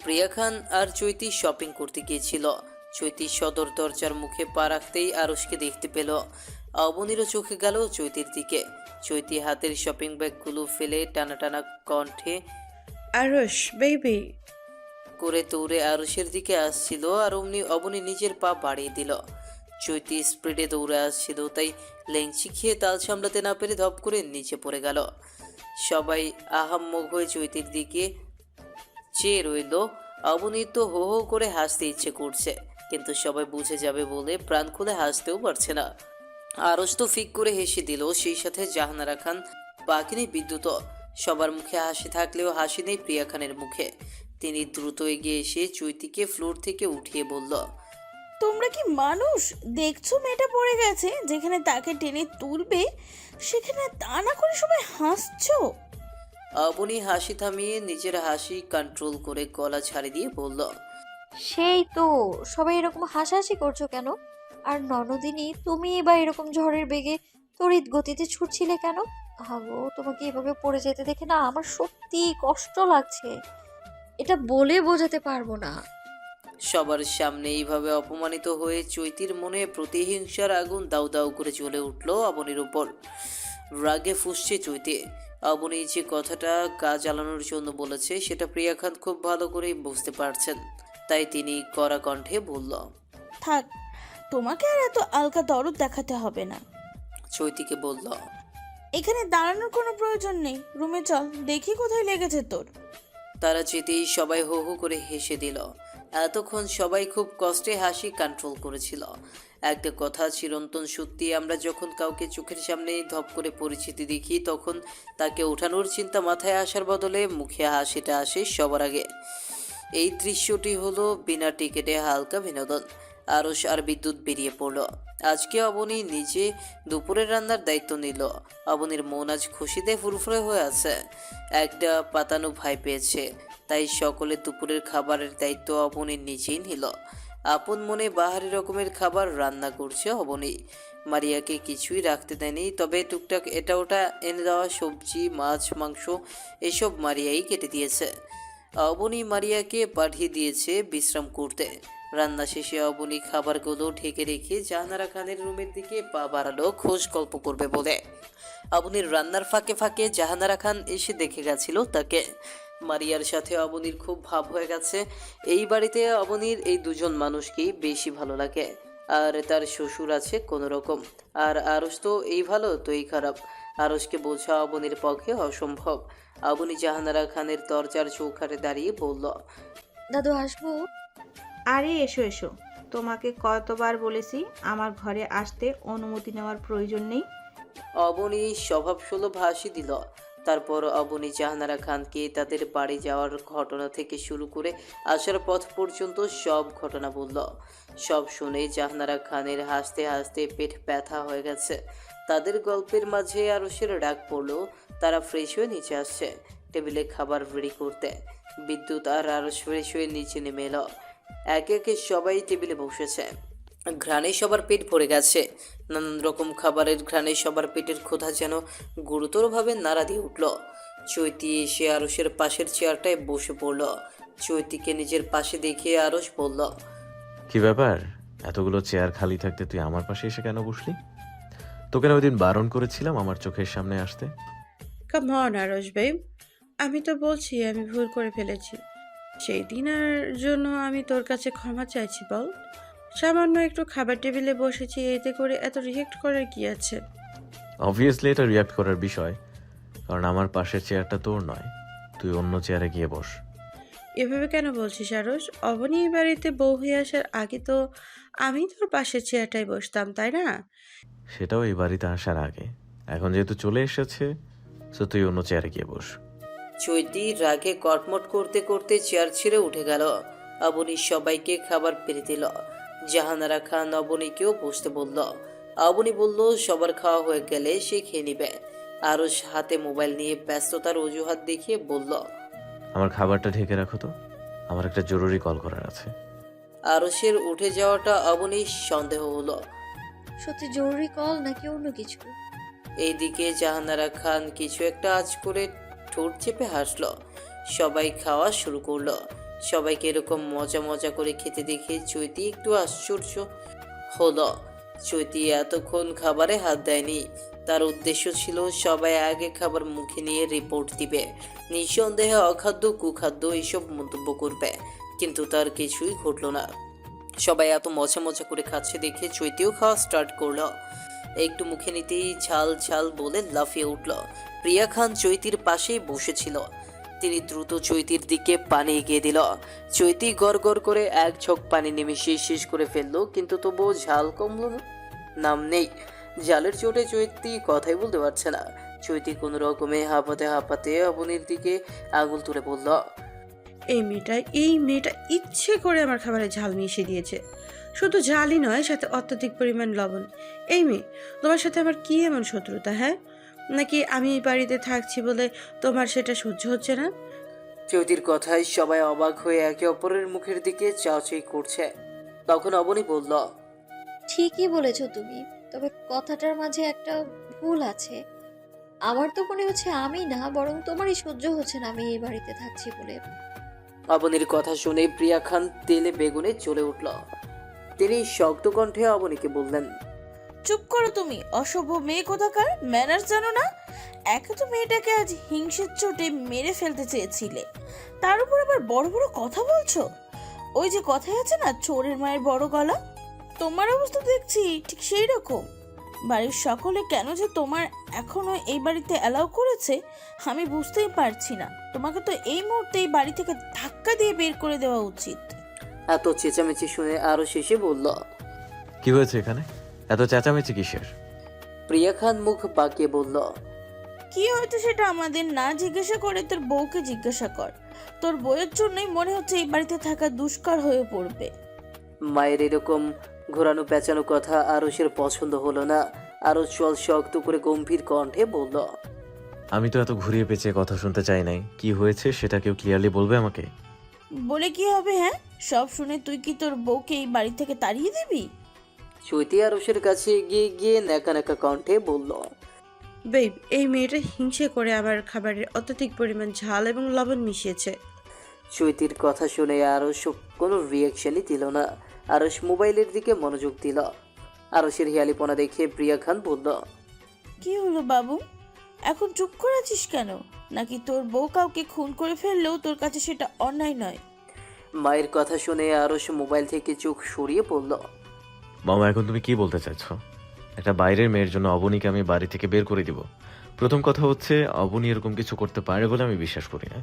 প্রিয়া খান আর চৈতি শপিং করতে গিয়েছিল। চৈতি সদর দরজার মুখে পা রাখতেই আরশকে দেখতে পেল। অবনীরও চোখে গেল চৈতির দিকে। চৈতি হাতের শপিং ব্যাগগুলো ফেলে টানা টানা কণ্ঠে আরশ বেবি। করে দৌড়ে আরুষের দিকে আসছিল, আর অমনি অবনী নিজের পা বাড়িয়ে দিল। চৈতি স্পিডে দৌড়ে আসছিল, তাই লেংচি খেয়ে তাল সামলাতে না পেরে ধপ করে নিচে পড়ে গেল। সবাই আহাম্মক হয়ে চৈতির দিকে চেয়ে রইল। অবনীর তো হো হো করে হাসতে ইচ্ছে করছে, কিন্তু সবাই বুঝে যাবে বলে প্রাণ খুলে হাসতেও পারছে না। আরস তো ফিক করে হেসে দিল, সেই সাথে জাহানারা খান, বাকিনি বিদ্যুৎ। সবার মুখে হাসি থাকলেও হাসি নেই প্রিয়া খানের মুখে। তিনি দ্রুত এগিয়ে এসে চৈতিকে ফ্লোর থেকে উঠিয়ে বলল, তোমরা কি মানুষ? দেখছো মেয়েটা পড়ে গেছে, যেখানে তাকে টেনে তুলবে সেখানে তা না করে সবাই হাসছো। অবনী হাসি থামিয়ে নিজের হাসি কন্ট্রোল করে গলা ছাড়ি দিয়ে বলল, সেই তো, সবাই এরকম হাসাহাসি করছো কেন? আর ননদিনী, তুমি বা এরকম ঝড়ের বেগে তড়িৎ গতিতে ছুটছিলে কেন? হাগো, তোমাকে এভাবে পড়ে যেতে দেখে না আমার সত্যি কষ্ট লাগছে, এটা বলে বোঝাতে পারবো না। সবার সামনে এইভাবে অপমানিত হয়ে চৈতির মনে প্রতিহিংসার আগুন দাউ দাউ করে জ্বলে উঠল অবনীর উপর। রাগে ফুঁসছে চৈতি। অবনী যে কথাটা গা জ্বালানোর জন্য বলেছে সেটা প্রিয়া খান খুব ভালো করেই বুঝতে পারছেন, তাই তিনি কড়া কণ্ঠে বলল, থাক, তোমাকে আর এত আলকা দরদ দেখাতে হবে না। চৈতিকে বলল, এখানে দাঁড়ানোর কোনো প্রয়োজন নেই, রুমে চল, দেখি কোথায় লেগেছে তোর। তারা যেতেই সবাই হো হো করে হেসে দিল। এতক্ষণ সবাই খুব কষ্টে হাসি কন্ট্রোল করেছিল। একটা কথা চিরন্তন সত্যি, আমরা যখন কাউকে চোখের সামনে ধপ করে পরিচিতি দেখি, তখন তাকে ওঠানোর চিন্তা মাথায় আসার বদলে মুখে হাসিটা আসে সবার আগে। এই দৃশ্যটি হলো বিনা টিকিটে হালকা বিনোদন। আরশ আর বিদ্যুৎ বেরিয়ে পড়ল। আজকে অবনী নিজে দুপুরের রান্নার দায়িত্ব নিল। অবনীর মন আজ খুশিতে ফুরফুরে হয়ে আছে, একটা পাতানো ভাই পেয়েছে, তাই সকলের দুপুরের খাবারের দায়িত্ব অবনী নিজেই নিল। আপন মনে বাহারি রকমের খাবার রান্না করছে অবনী। মারিয়াকে কিছুই রাখতে দেয়নি, তবে টুকটাক এটা ওটা এনে দেওয়া সবজি, মাছ, মাংস এসব মারিয়াই কেটে দিয়েছে। অবনী মারিয়াকে পাঠিয়ে দিয়েছে বিশ্রাম করতে। রান্না শেষে অবনী খাবারগুলো ঢেকে রেখে জাহানারা খানের রুমের দিকে পা বাড়ালো খোঁজ গল্প করবে বলে। অবনীর রান্নার ফাঁকে ফাঁকে জাহানারা খান এসে দেখে গেছিল তাকে। মারিয়ার সাথে অবনীর খুব ভাব হয়ে গেছে। এই বাড়িতে অবনীর এই দুজন মানুষকেই বেশি ভালো লাগে। আর তার শ্বশুর আছে কোনো রকম, আর আরস তো এই ভালো তো এই খারাপ। আরসকে বোঝা অবনীর পক্ষে অসম্ভব। অবনী জাহানারা খানের দরজার চৌকাঠে দাঁড়িয়ে বলল, দাদু, আসবো? আরে এসো এসো, তোমাকে কতবার বলেছি আমার ঘরে আসতে অনুমতি নেওয়ার প্রয়োজন নেই। অবনী স্বভাবসুলভ হাসি দিল। তারপর অবনী জাহানারা খানকে তাদের বাড়ি যাওয়ার ঘটনা থেকে শুরু করে আসার পথ পর্যন্ত সব ঘটনা বলল। সব শুনে জাহানারা খানের হাসতে হাসতে পেট ব্যথা হয়ে গেছে। তাদের গল্পের মাঝে আরশের ডাক পড়লো। তারা ফ্রেশ হয়ে নিচে আসছে টেবিলে খাবার রেডি করতে। বিদ্যুৎ আর আরশ ফ্রেশ হয়ে নিচে নেমে এলো। একে একে সবাই টেবিলে বসেছে। ঘ্রাণে সবার পেট ভরে গেছে। নানান রকম খাবারের ঘ্রাণে সবার পেটের ক্ষুধা যেন গুরুতরভাবে নাড়া দিয়ে উঠল। চৈতি এসে আরশের পাশের চেয়ারটায় বসে পড়ল। চৈতিকে নিজের পাশে দেখে আরশ বলল, কি ব্যাপার, এতগুলো চেয়ার খালি থাকতে তুই আমার পাশে এসে কেন বসলি? তোকে না ওই দিন বারণ করেছিলাম আমার চোখের সামনে আসতে। কাম অন আরশ বেব, আমি তো বলছি আমি ভুল করে ফেলেছি। সেই দিনের জন্য আমি তোর কাছে ক্ষমা চাইছি। বল, সামান্য একটু খাবার টেবিলে বসেছি, এতে করে এত রিয়েক্ট করার কি আছে? অবভিয়াসলি এটা রিয়াক্ট করার বিষয়, কারণ আমার পাশের চেয়ারটা তোর নয়। তুই অন্য চেয়ারে গিয়ে বস। এভাবে কেন বলছিস আরশ? অবনী এই বাড়িতে বউ হয়ে আসার আগে তো আমি তোর পাশের চেয়ারটাই বসতাম, তাই না? সেটাও এই বাড়িতে আসার আগে। এখন যেহেতু চলে এসেছে, তো তুই অন্য চেয়ারে গিয়ে বস। চৈতি রাগে কটমট করতে করতে চেয়ার ছেড়ে উঠে গেল। অবনী সবাইকে খাবার পেরে দিল। জাহানারা খান অবনীকেও বসতে বলল। অবনী বলল সবার খাওয়া হয়ে গেলে সে খেয়ে নিবে। আরশ হাতে মোবাইল নিয়ে ব্যস্ততার অজুহাত দেখিয়ে বলল, আমার খাবারটা ঢেকে রাখো তো, আমার একটা জরুরি কল করার আছে। আরশের উঠে যাওয়াটা অবনীর সন্দেহ হলো। সত্যি জরুরি কল নাকি অন্য কিছু? এইদিকে জাহানারা খান কিছু একটা আজ করে ঠোঁট চেপে হাসলো। সবাই খাওয়া শুরু করলো। সবাইকে এরকম মজা মজা করে খেতে দেখে চৈতি একটু আশ্চর্য হলো। চৈতি এতক্ষণ খাবারে হাত দেয়নি। তার উদ্দেশ্য ছিল সবাই আগে খাবার মুখে নিয়ে রিপোর্ট দিবে, নিঃসন্দেহে অখাদ্য কুখাদ্য এসব মন্তব্য করবে, কিন্তু তার কিছুই ঘটলো না। সবাই এত মজা মজা করে খাচ্ছে দেখে চৈতিও খাওয়া স্টার্ট করলো। একটু মুখে নিতেই ঝাল ঝাল বলে লাফিয়ে উঠল। প্রিয়া খান চৈতির পাশেই বসেছিল। তিনি দ্রুত চৈতির দিকে পানি এগিয়ে দিল। চৈতি গড় গড় করে এক ঝোঁক পানি নিমিশে শেষ করে ফেললো, কিন্তু তবুও ঝাল কমলো নাম নেই। জালের চোটে চৈতি কথাই বলতে পারছে না। চৈতি কোনো রকমে হাঁপাতে হাঁপাতে অবনীর দিকে আঙুল তুলে বলল, এই মেয়েটা ইচ্ছে করে আমার খাবারে ঝাল মিশিয়ে দিয়েছে। শুধু ঝালই নয়, সাথে অত্যধিক পরিমাণ লবণ। এই মেয়ে, তোমার সাথে আমার কি এমন শত্রুতা, হ্যাঁ? নাকি আমি এই বাড়িতে থাকছি বলে তোমার সেটা সহ্য হচ্ছে না? চৈতির কথায় সবাই অবাক হয়ে একে অপরের মুখের দিকে চাওয়াচাই করছে। তখন অবনী বলল, ঠিকই বলেছো তুমি, তবে কথাটার মাঝে একটা ভুল আছে। আমার তো মনে হচ্ছে আমি না, বরং তোমারই সহ্য হচ্ছে না আমি এই বাড়িতে থাকছি বলে। অবনীর কথা শুনে প্রিয়া খান তেলে বেগুনে জ্বলে উঠল। তিনি শক্ত কণ্ঠে অবনীকে বললেন, চুপ করো তুমি, অসভ্য মেয়ে কোথাকার, ম্যানার্স জানো না? একে তো মেয়েটাকে আজ হিংসের চোটে মেরে ফেলতে চেয়েছিলে, তার উপর আবার বড় বড় কথা বলছো। ওই যে কথাই আছে না, চোরের মায়ের বড় গলা, তোমার অবস্থা দেখছি ঠিক সেই রকম। বাড়ির সকলে কেন যে তোমার এখনো এই বাড়িতে অ্যালাউ করেছে আমি বুঝতেই পারছি না। তোমাকে তো এই মুহূর্তে এই বাড়ি থেকে ধাক্কা দিয়ে বের করে দেওয়া উচিত। এত চেঁচামেচি শুনে আরো শেষে বলল, কি হয়েছে এখানে? এত চেঁচামেচি কিসের? প্রিয়া খান মুখ বাঁকিয়ে বলল, কি হয়তো সেটা আমাদের না জিজ্ঞাসা করে তোর বউকে জিজ্ঞাসা কর। তোর বউয়ের জন্যই মনে হচ্ছে এই বাড়িতে থাকা দুষ্কর হয়ে পড়বে। মায়ের এরকম ঘোরানো পেঁচানো কথা আরশের পছন্দ হলো না। আরো চল শক্ত করে গম্ভীর কণ্ঠে বলল, আমি তো এত ঘুরিয়ে পেঁচিয়ে কথা শুনতে চাই নাই। কি হয়েছে সেটা কেউ ক্লিয়ারলি বলবে আমাকে? বলে কি হবে, হ্যাঁ? সব শুনে তুই কি তোর বউকে এই বাড়ি থেকে তাড়িয়ে দিবি? চৈতি আরশের কাছে এগিয়ে গিয়ে নেকা নেকা কণ্ঠে বলল, বেব, এই মেয়েটা হিংসে করে আমার খাবারে অত্যধিক পরিমাণ ঝাল এবং লবণ মিশিয়েছে। চৈতির কথা শুনে আরশ কোনো রিয়াকশনই দিল না। আরশ মোবাইলের দিকে মনোযোগ দিল। আরশের হিয়ালিপনা দেখে প্রিয়া খান বলল, কি হলো বাবু, এখন চুপ করে আছিস কেন? নাকি তোর বউ কাউকে খুন করে ফেললেও তোর কাছে সেটা অন্যায় নয়? মায়ের কথা শুনে আরশ মোবাইল থেকে চোখ সরিয়ে পড়ল। মামা, এখন তুমি কি বলতে চাইছো? একটা বাইরের মেয়ের জন্য অবনীকে আমি বাড়ি থেকে বের করে দিব? প্রথম কথা হচ্ছে, অবনী এরকম কিছু করতে পারে বলে আমি বিশ্বাস করি না।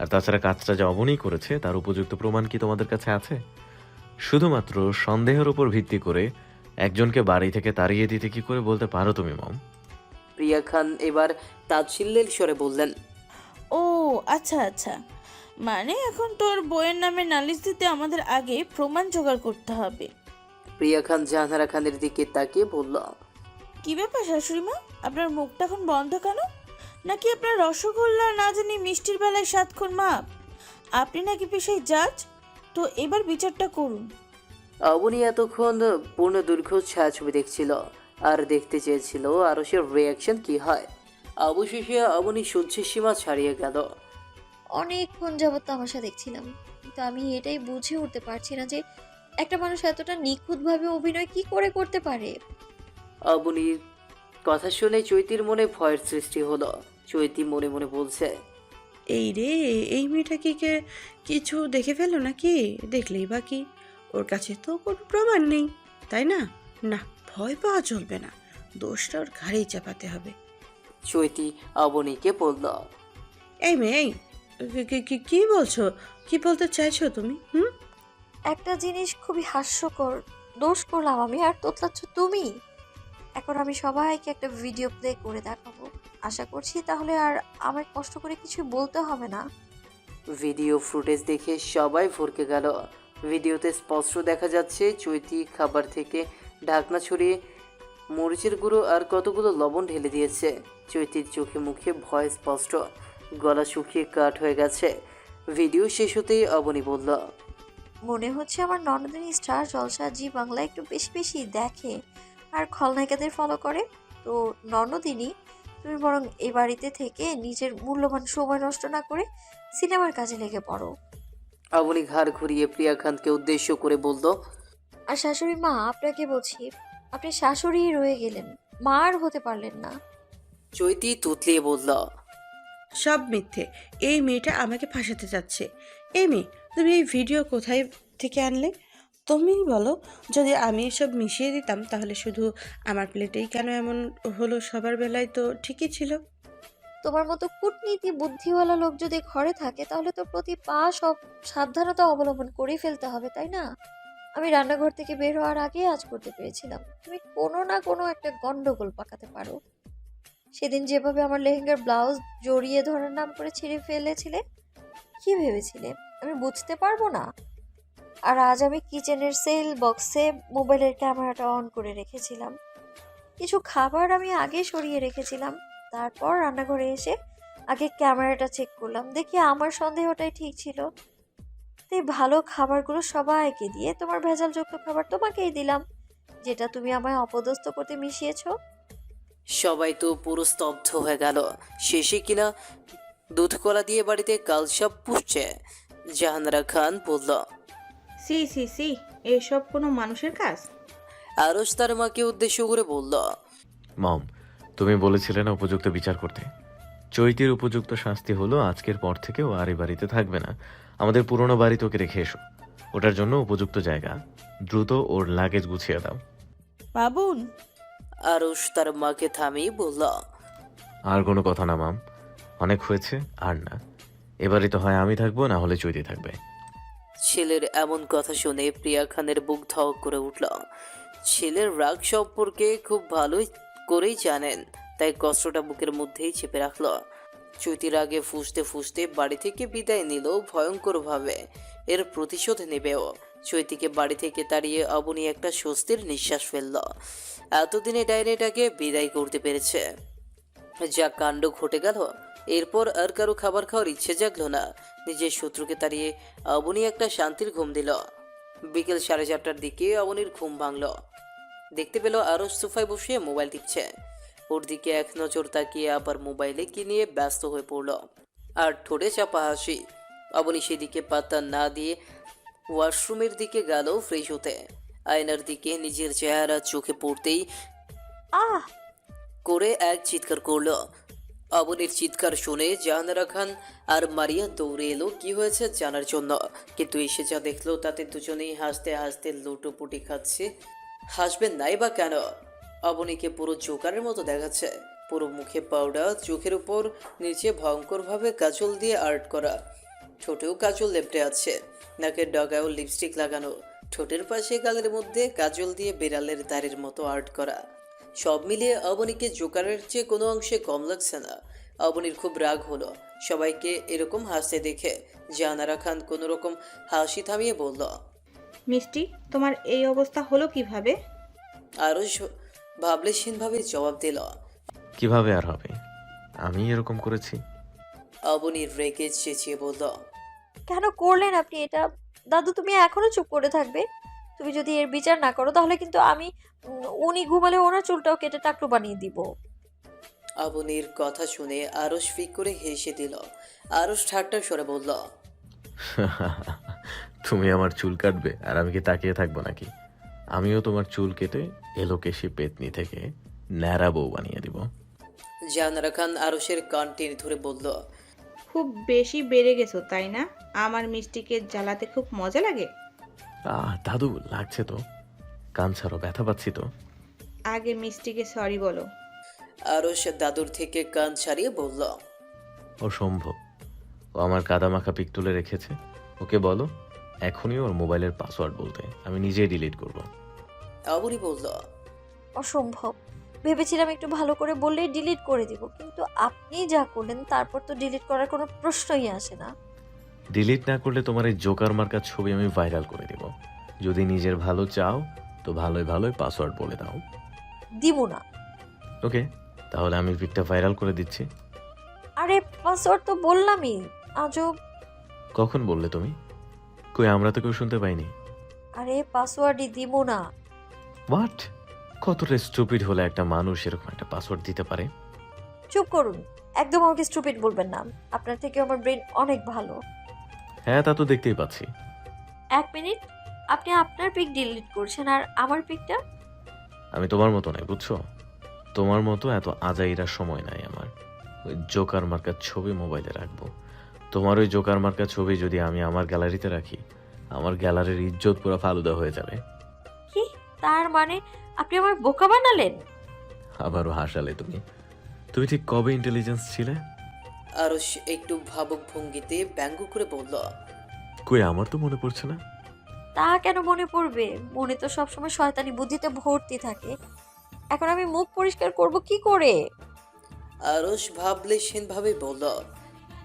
আর তাছাড়া কাজটা যে অবনী করেছে তার উপযুক্ত প্রমাণ কি তোমাদের কাছে আছে? শুধুমাত্র সন্দেহের উপর ভিত্তি করে একজনকে বাড়ি থেকে তাড়িয়ে দিতে কি করে বলতে পারো তুমি মম? প্রিয়া খান এবার তাচ্ছিল্যের স্বরে বললেন, ও আচ্ছা আচ্ছা, মানে এখন তোর বউয়ের নামে নালিশ দিতে আমাদের আগে প্রমাণ জোগাড় করতে হবে। প্রিয়া খান জাহানারা খানের দিকে তাকিয়ে বলল, কি ব্যাপার শাশুড়ি মা, আপনার মুখটা এখন বন্ধ কেন? নাকি আপনার রসগোল্লা না জানি মিষ্টির বেলায় 7 খুন মাপ? আপনি নাকি পেশায় জাজ? তো এবার বিচারটা করুন। অবনী এতক্ষণ পূর্ণ দৈর্ঘ্য ছায়াছবি দেখছিল আর দেখতে চেয়েছিল আরশের রিয়াকশন কি হয়। অবশেষে অবনী সহ্যের সীমা ছাড়িয়ে গেল। অনেকক্ষণ যাবত তামাশা দেখছিলাম, কিন্তু আমি এটাই বুঝে উঠতে পারছি না যে একটা মানুষ এতটা নিখুঁতভাবে অভিনয় কি করে করতে পারে। অবনীর কথা শুনে চৈতির মনে ভয়ের সৃষ্টি হলো। চৈতি মনে মনে বলছে, এই রে, এই মেয়েটা কি কিছু দেখে ফেলো নাকি? দেখলেই বা কি, ওর কাছে তো কোনো প্রমাণ নেই, তাই না? না, ভয় পাওয়া চলবে না, দোষটা ওর ঘাড়েই চাপাতে হবে। চৈতি অবনীকে বলল, এই মেয়ে, এই, কি বলছো? কি বলতে চাইছো তুমি? একটা জিনিস খুবই হাস্যকর, দোষ করলাম আমি আর তোতলাচ্ছ তুমি। এখন আমি সবাইকে একটা ভিডিও প্লে করে দেখাবো, আশা করছি তাহলে আর আমায় কষ্ট করে কিছু বলতে হবে না। ভিডিও ফুটেজ দেখে সবাই ভরকে গেল। ভিডিওতে স্পষ্ট দেখা যাচ্ছে চৈতি খাবার থেকে ঢাকনা ছড়িয়ে মরিচের গুঁড়ো আর কতগুলো লবণ ঢেলে দিয়েছে। চৈতির চোখে মুখে ভয় স্পষ্ট, গলা শুকিয়ে কাঠ হয়ে গেছে। ভিডিও শেষ হতেই অবনী বলল, মনে হচ্ছে আমার ননদিনী স্টার জলসা জি বাংলা একটু বেশি বেশি দেখে আর খলনায়িকাদের ফলো করে। তো ননদিনী, তুমি বরং এই বাড়িতে থেকে নিজের মূল্যবান সময় নষ্ট না করে সিনেমার কাজে লেগে পড়ো। অবনী ঘাড় ঘুরিয়ে প্রিয়া খানকে উদ্দেশ্য করে বলল, আর শাশুড়ি মা, আপনাকে বলছি, আপনি শাশুড়িই রয়ে গেলেন, মা আর হতে পারলেন না। চৈতি তুতলিয়ে বলল, সব মিথ্যে। এই মেয়েটা আমাকে ফাঁসাতে চাচ্ছে। এই মেয়ে, তুমি এই ভিডিও কোথায় থেকে আনলে? তুমিই বলো। যদি আমি এসব মিশিয়ে দিতাম তাহলে শুধু আমার প্লেটেই কেন এমন হলো? সবার বেলায় তো ঠিকই ছিল। তোমার মতো কূটনীতি বুদ্ধিওয়ালা লোক যদি ঘরে থাকে তাহলে তো প্রতি পা সব সাবধানতা অবলম্বন করেই ফেলতে হবে, তাই না? আমি রান্নাঘর থেকে বের হওয়ার আগে আজ করতে পেরেছিলাম তুমি কোনো না কোনো একটা গন্ডগোল পাকাতে পারো। সেদিন যেভাবে আমার লেহেঙ্গার ব্লাউজ জড়িয়ে ধরার নাম করে ছিঁড়ে ফেলেছিলে, কি ভেবেছিলে আমি বুঝতে পারবো না? আর আজ আমি কিচেনের সেল বক্সে মোবাইলের ক্যামেরাটা অন করে রেখেছিলাম। কিছু খাবার আমি আগে সরিয়ে রেখেছিলাম, তারপর রান্নাঘরে এসে আগে ক্যামেরাটা চেক করলাম, দেখি আমার সন্দেহটাই ঠিক ছিল। তাই ভালো খাবারগুলো সবাইকে দিয়ে তোমার ভেজালযুক্ত খাবার তোমাকেই দিলাম, যেটা তুমি আমায় অপদস্থ করতে মিশিয়েছো। সবাই তো পুরো স্তব্ধ হয়ে গেল। শেষে কিনা দুধ কলা দিয়ে বাড়িতে কালসাপ পুষছে। জাহানারা খান বলল, সি সি সি, এসব কোনো মানুষের কাজ? আরশ তার মাকে উদ্দেশ্য করে বলল, মম, তুমি বলেছিলে না উপযুক্ত বিচার করতে। চৈতির উপযুক্ত শাস্তি হলো আজকের পর থেকে ও আর এই বাড়িতে থাকবে না। আমাদের পুরনো বাড়ি তোকে রেখে এসো। ওটার জন্য উপযুক্ত জায়গা। দ্রুত ওর লাগেজ গুছিয়ে দাও। বাবুন, আরশ তার মাকে থামিয়ে বলল, আর কোনো কথা না মাম, অনেক হয়েছে, আর না। এবারই তো হয় আমি থাকবো, না হলে চৈতি থাকবে। ছেলের এমন কথা শুনে প্রিয়া খানের বুক ধক করে উঠল। ছেলের রাগ সম্পর্কে খুব ভালোই করেই জানেন, তাই কষ্টটা বুকের মধ্যেই চেপে রাখল। চৈতির আগে ফুসতে ফুসতে বাড়ি থেকে বিদায় নিল ভয়ঙ্করভাবে। এর প্রতিশোধ নেবেও। চৈতিকে বাড়ি থেকে তাড়িয়ে অবনী একটা স্বস্তির নিঃশ্বাস ফেলল। এতদিনে ডাইনিটাকে বিদায় করতে পেরেছে। যা কাণ্ড ঘটে গেল, এরপর আর কারো খাবার খাওয়ার ইচ্ছে জাগলো না। নিজের শত্রুকে তাড়িয়ে অবনী একটা শান্তির ঘুম দিল। বিকেল 4:30টার দিকে অবনীর ঘুম ভাঙল। দেখতে পেল আরশ সোফায় বসে মোবাইল টিপছে। ওর দিকে এক নজর তাকিয়ে আবার মোবাইলে কি নিয়ে ব্যস্ত হয়ে পড়ল। আর ঠোঁটে চাপা হাসি। অবনী সেদিকে পাত্তা না দিয়ে ওয়াশরুমের দিকে গেল ফ্রেশ হতে। আয়নার দিকে নিজের চেহারা চোখে পড়তেই আহ করে এক চিৎকার করলো। অবনীর চিৎকার শুনে জাহানারা খান আর মারিয়া দৌড়ে এলো কি হয়েছে জানার জন্য। কিন্তু এসে যা দেখলো তাতে দুজনেই হাসতে হাসতে লুটোপুটি খাচ্ছে। হাসবেন নাই বা কেন? অবনীকে পুরো জোকারের মতো দেখাচ্ছে। পুরো মুখে পাউডার, চোখের উপর নিচে ভয়ঙ্করভাবে কাজল দিয়ে আর্ট করা, ঠোঁটেও কাজল লেপটে আছে, নাকের ডগায়ও লিপস্টিক লাগানো, ঠোঁটের পাশে গালের মধ্যে কাজল দিয়ে বিড়ালের দাড়ির মতো আর্ট করা। সব মিলিয়ে অবনীকে জোকারের চেয়ে কোনো অংশে কম লাগছে না। অবনীর খুব রাগ হলো সবাইকে এরকম হাসতে দেখে। জাহানারা খান কোনো রকম হাসি থামিয়ে বলল, মিষ্টি, তোমার এই অবস্থা হলো কিভাবে? আরও ভাবলেশীনভাবে জবাব দিল, কিভাবে আর হবে? আমি এরকম করেছি। অবনীর রেগে চেঁচিয়ে বলল, কেন করলেন আপনি এটা? দাদু, তুমি এখনো চুপ করে থাকবে? তুমি যদি এর বিচার না করো তাহলে কিন্তু আমি উনি ঘুমালে ওনার চুলটাও কেটে টাকলু বানিয়ে দিব। অবনীর কথা শুনে আরশ ফিক করে হেসে দিল। আরশ ঠাট্টা সরে বলল, তুমি আমার চুল কাটবে আর আমি কি তাকিয়ে থাকবো নাকি? আমিও তোমার চুল কেটে এলোকেশি পেতনি থেকে ন্যাড়া বউ বানিয়ে দিব। জাহানারা খান আরশের কান টেনে ধরে বলল, খুব বেশি বেড়ে গেছো তাই না? আমার মিষ্টিকে জ্বালাতে খুব মজা লাগে। দাদু, লাগছে তো। কান ছাড়ো, ব্যথা পাচ্ছি তো। আগে মিষ্টিকে সরি বলো। আরশ দাদুর থেকে কান ছাড়িয়ে বলল, অসম্ভব। ও আমার কাদা মাখা পিক তুলে রেখেছে। ওকে বলো এখনই ওর মোবাইলের পাসওয়ার্ড বলতে, আমি নিজেই ডিলিট করব। অবনী বলল, অসম্ভব। ভেবেছিলাম একটু ভালো করে বললেই ডিলিট করে দিব, কিন্তু আপনি যা করলেন তারপর তো ডিলিট করার কোনো প্রশ্নই আসে না। ডিলিট না করলে তোমার এই জোকার মার্কার ছবি আমি ভাইরাল করে দেব। যদি নিজের ভালো চাও তো ভালোই ভালোই পাসওয়ার্ড বলে দাও। দিব না। ওকে, তাহলে আমি পিকটা ভাইরাল করে দিচ্ছি। আরে পাসওয়ার্ড তো বললামই। আজব। কখন বললে তুমি? কই, আমরা তো কেউ শুনতে পাইনি। আরে পাসওয়ার্ডই দিব না। হোয়াট? কতটা স্টুপিড হলে একটা মানুষ এরকম একটা পাসওয়ার্ড দিতে পারে? চুপ করুন, একদম আমাকে স্টুপিড বলবেন না। আপনার থেকে আমার ব্রেন অনেক ভালো। হ্যাঁ, তা তো দেখতেই পাচ্ছি। 1 মিনিট, আপনি আপনার পিক ডিলিট করছেন আর আমার পিকটা? আমি তোমার মতো নাই, বুঝছো? তোমার মতো এত আজাইরার সময় নাই আমার। ওই জোকার মার্কার ছবি মোবাইলে রাখবো। তোমার ওই জোকার মার্কার ছবি যদি আমি আমার গ্যালারিতে রাখি, আমার গ্যালারির ইজ্জত পুরো ফালুদা হয়ে যাবে। কি? তার মানে আপনি আমার বোকা বানালেন? আবারও হাসালে তুমি। তুমি ঠিক কবে ইন্টেলিজেন্স ছিলে? আরশ একটু ভাবুক ভঙ্গিতে ব্যঙ্গ করে বলল, কই, আমার তো মনে পড়ছে না। তা কেন মনে পড়বে? মনে তো সবসময় শয়তানি বুদ্ধিতে ভর্তি থাকে। এখন আমি মুখ পরিষ্কার করব কি করে? আরশ ভাবলেশহীন ভাবে বলল,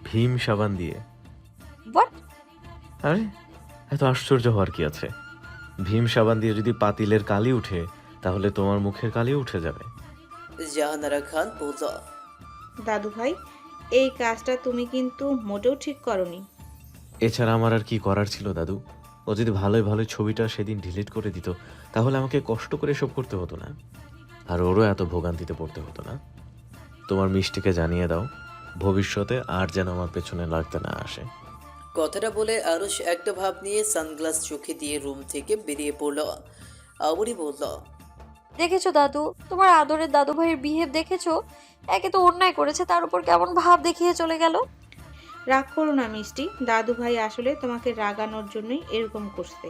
ভীম সাবান দিয়ে। হোয়াট? আরে, এত আশ্চর্য হওয়ার কি আছে? ভীম সাবান দিয়ে যদি পাতিলের কালি উঠে, তাহলে তোমার মুখের কালিও উঠে যাবে। জাহানারা খান বলল, দাদু ভাই, এই কাজটা তুমি কিন্তু মোটেও ঠিক করনি। এছাড়া আমার আর কি করার ছিল দাদু? ও যদি ভালোই ভালোই ছবিটা সেদিন ডিলিট করে দিত, তাহলে আমাকে কষ্ট করে এসব করতে হতো না, আর ওরও এত ভোগান্তিতে পড়তে হতো না। তোমার মিষ্টিকে জানিয়ে দাও, ভবিষ্যতে আর যেন আমার পেছনে লাগতে না আসে। কথাটা বলে আরশ একটা ভাব নিয়ে সানগ্লাস চোখে দিয়ে রুম থেকে বেরিয়ে পড়ল। আবুরি বলল, দেখেছো দাদু, তোমার আদরের দাদু ভাইয়ের বিহেভ দেখেছো? একে তো অন্যায় করেছে, তার উপর কেমন ভাব দেখিয়ে চলে গেল। রাগ করো না মিষ্টি, দাদু ভাই আসলে তোমাকে রাগানোর জন্যই এরকম করছে।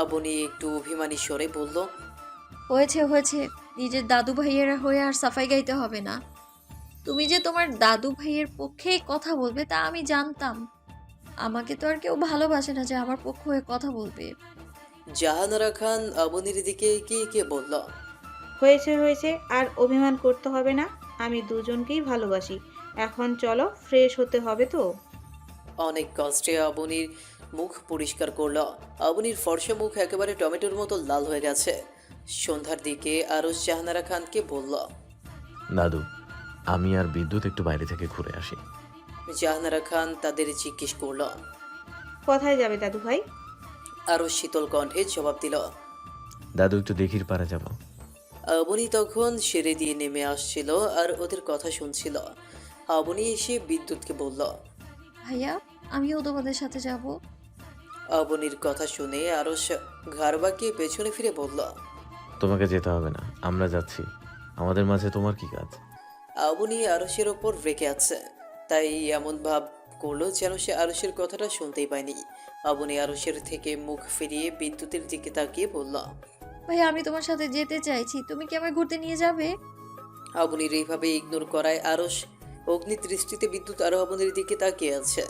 আবুনি একটু অভিমানী স্বরে বলল, হয়েছে হয়েছে, নিজের দাদু ভাইয়ের হয়ে আর সাফাই গাইতে হবে না। তুমি যে তোমার দাদু ভাইয়ের পক্ষে কথা বলবে তা আমি জানতাম। আমাকে তো আর কেউ ভালোবাসে না যে আমার পক্ষ হয়ে কথা বলবে। জাহানারা খান আবুনির দিকে এগিয়ে বলল, হয়েছে হয়েছে, আর অভিমান করতে হবে না। আমি দুজনকেই ভালোবাসি। এখন চলো, ফ্রেশ হতে হবে তো। অনেক কষ্টে আবুনির মুখ পরিষ্কার করল। আবুনির ফর্সা মুখ একেবারে টমেটোর মতো লাল হয়ে গেছে। সন্ধ্যার দিকে আরশ জাহানারা খানকে বলল, দাদু, আমি আর বিদ্যুৎ একটু বাইরে থেকে ঘুরে আসি। জাহানারা খান তাদের জিজ্ঞেস করল। কোথায় যাবে দাদু ভাই? আরশ শীতল কণ্ঠে জবাব দিল। দাদু, একটু দেখির পারে যাব। আবুনি তখন সেরে দিয়ে নেমে আসছিল আর ওদের কথা শুনছিল। আবুনি এসে বিদ্যুৎকে বলল। ভাইয়া, আমিও তোমাদের সাথে যাব। আবুনির কথা শুনে আরশ ঘাড় বাঁকিয়ে পেছনে ফিরে বলল, তোমাকে যেতে হবে না, আমরা যাচ্ছি। আমাদের মাঝে তোমার কি কাজ? আবুনি আরশের ওপর রেখে আছে, তাই এমন ভাব করলো যেন সে আরশের কথাটা শুনতেই পায়নি। আবুনি আরশের থেকে মুখ ফিরিয়ে বিদ্যুতের দিকে তাকিয়ে বলল, ভাইয়া, আমি তোমার সাথে যেতে চাইছি, তুমি কি আমায় ঘুরতে নিয়ে যাবে? আবুনির এইভাবে ইগনোর করায় আরশ অগ্নি দৃষ্টিতে বিদ্যুৎ আরো আবুনির দিকে তাকিয়ে আছে।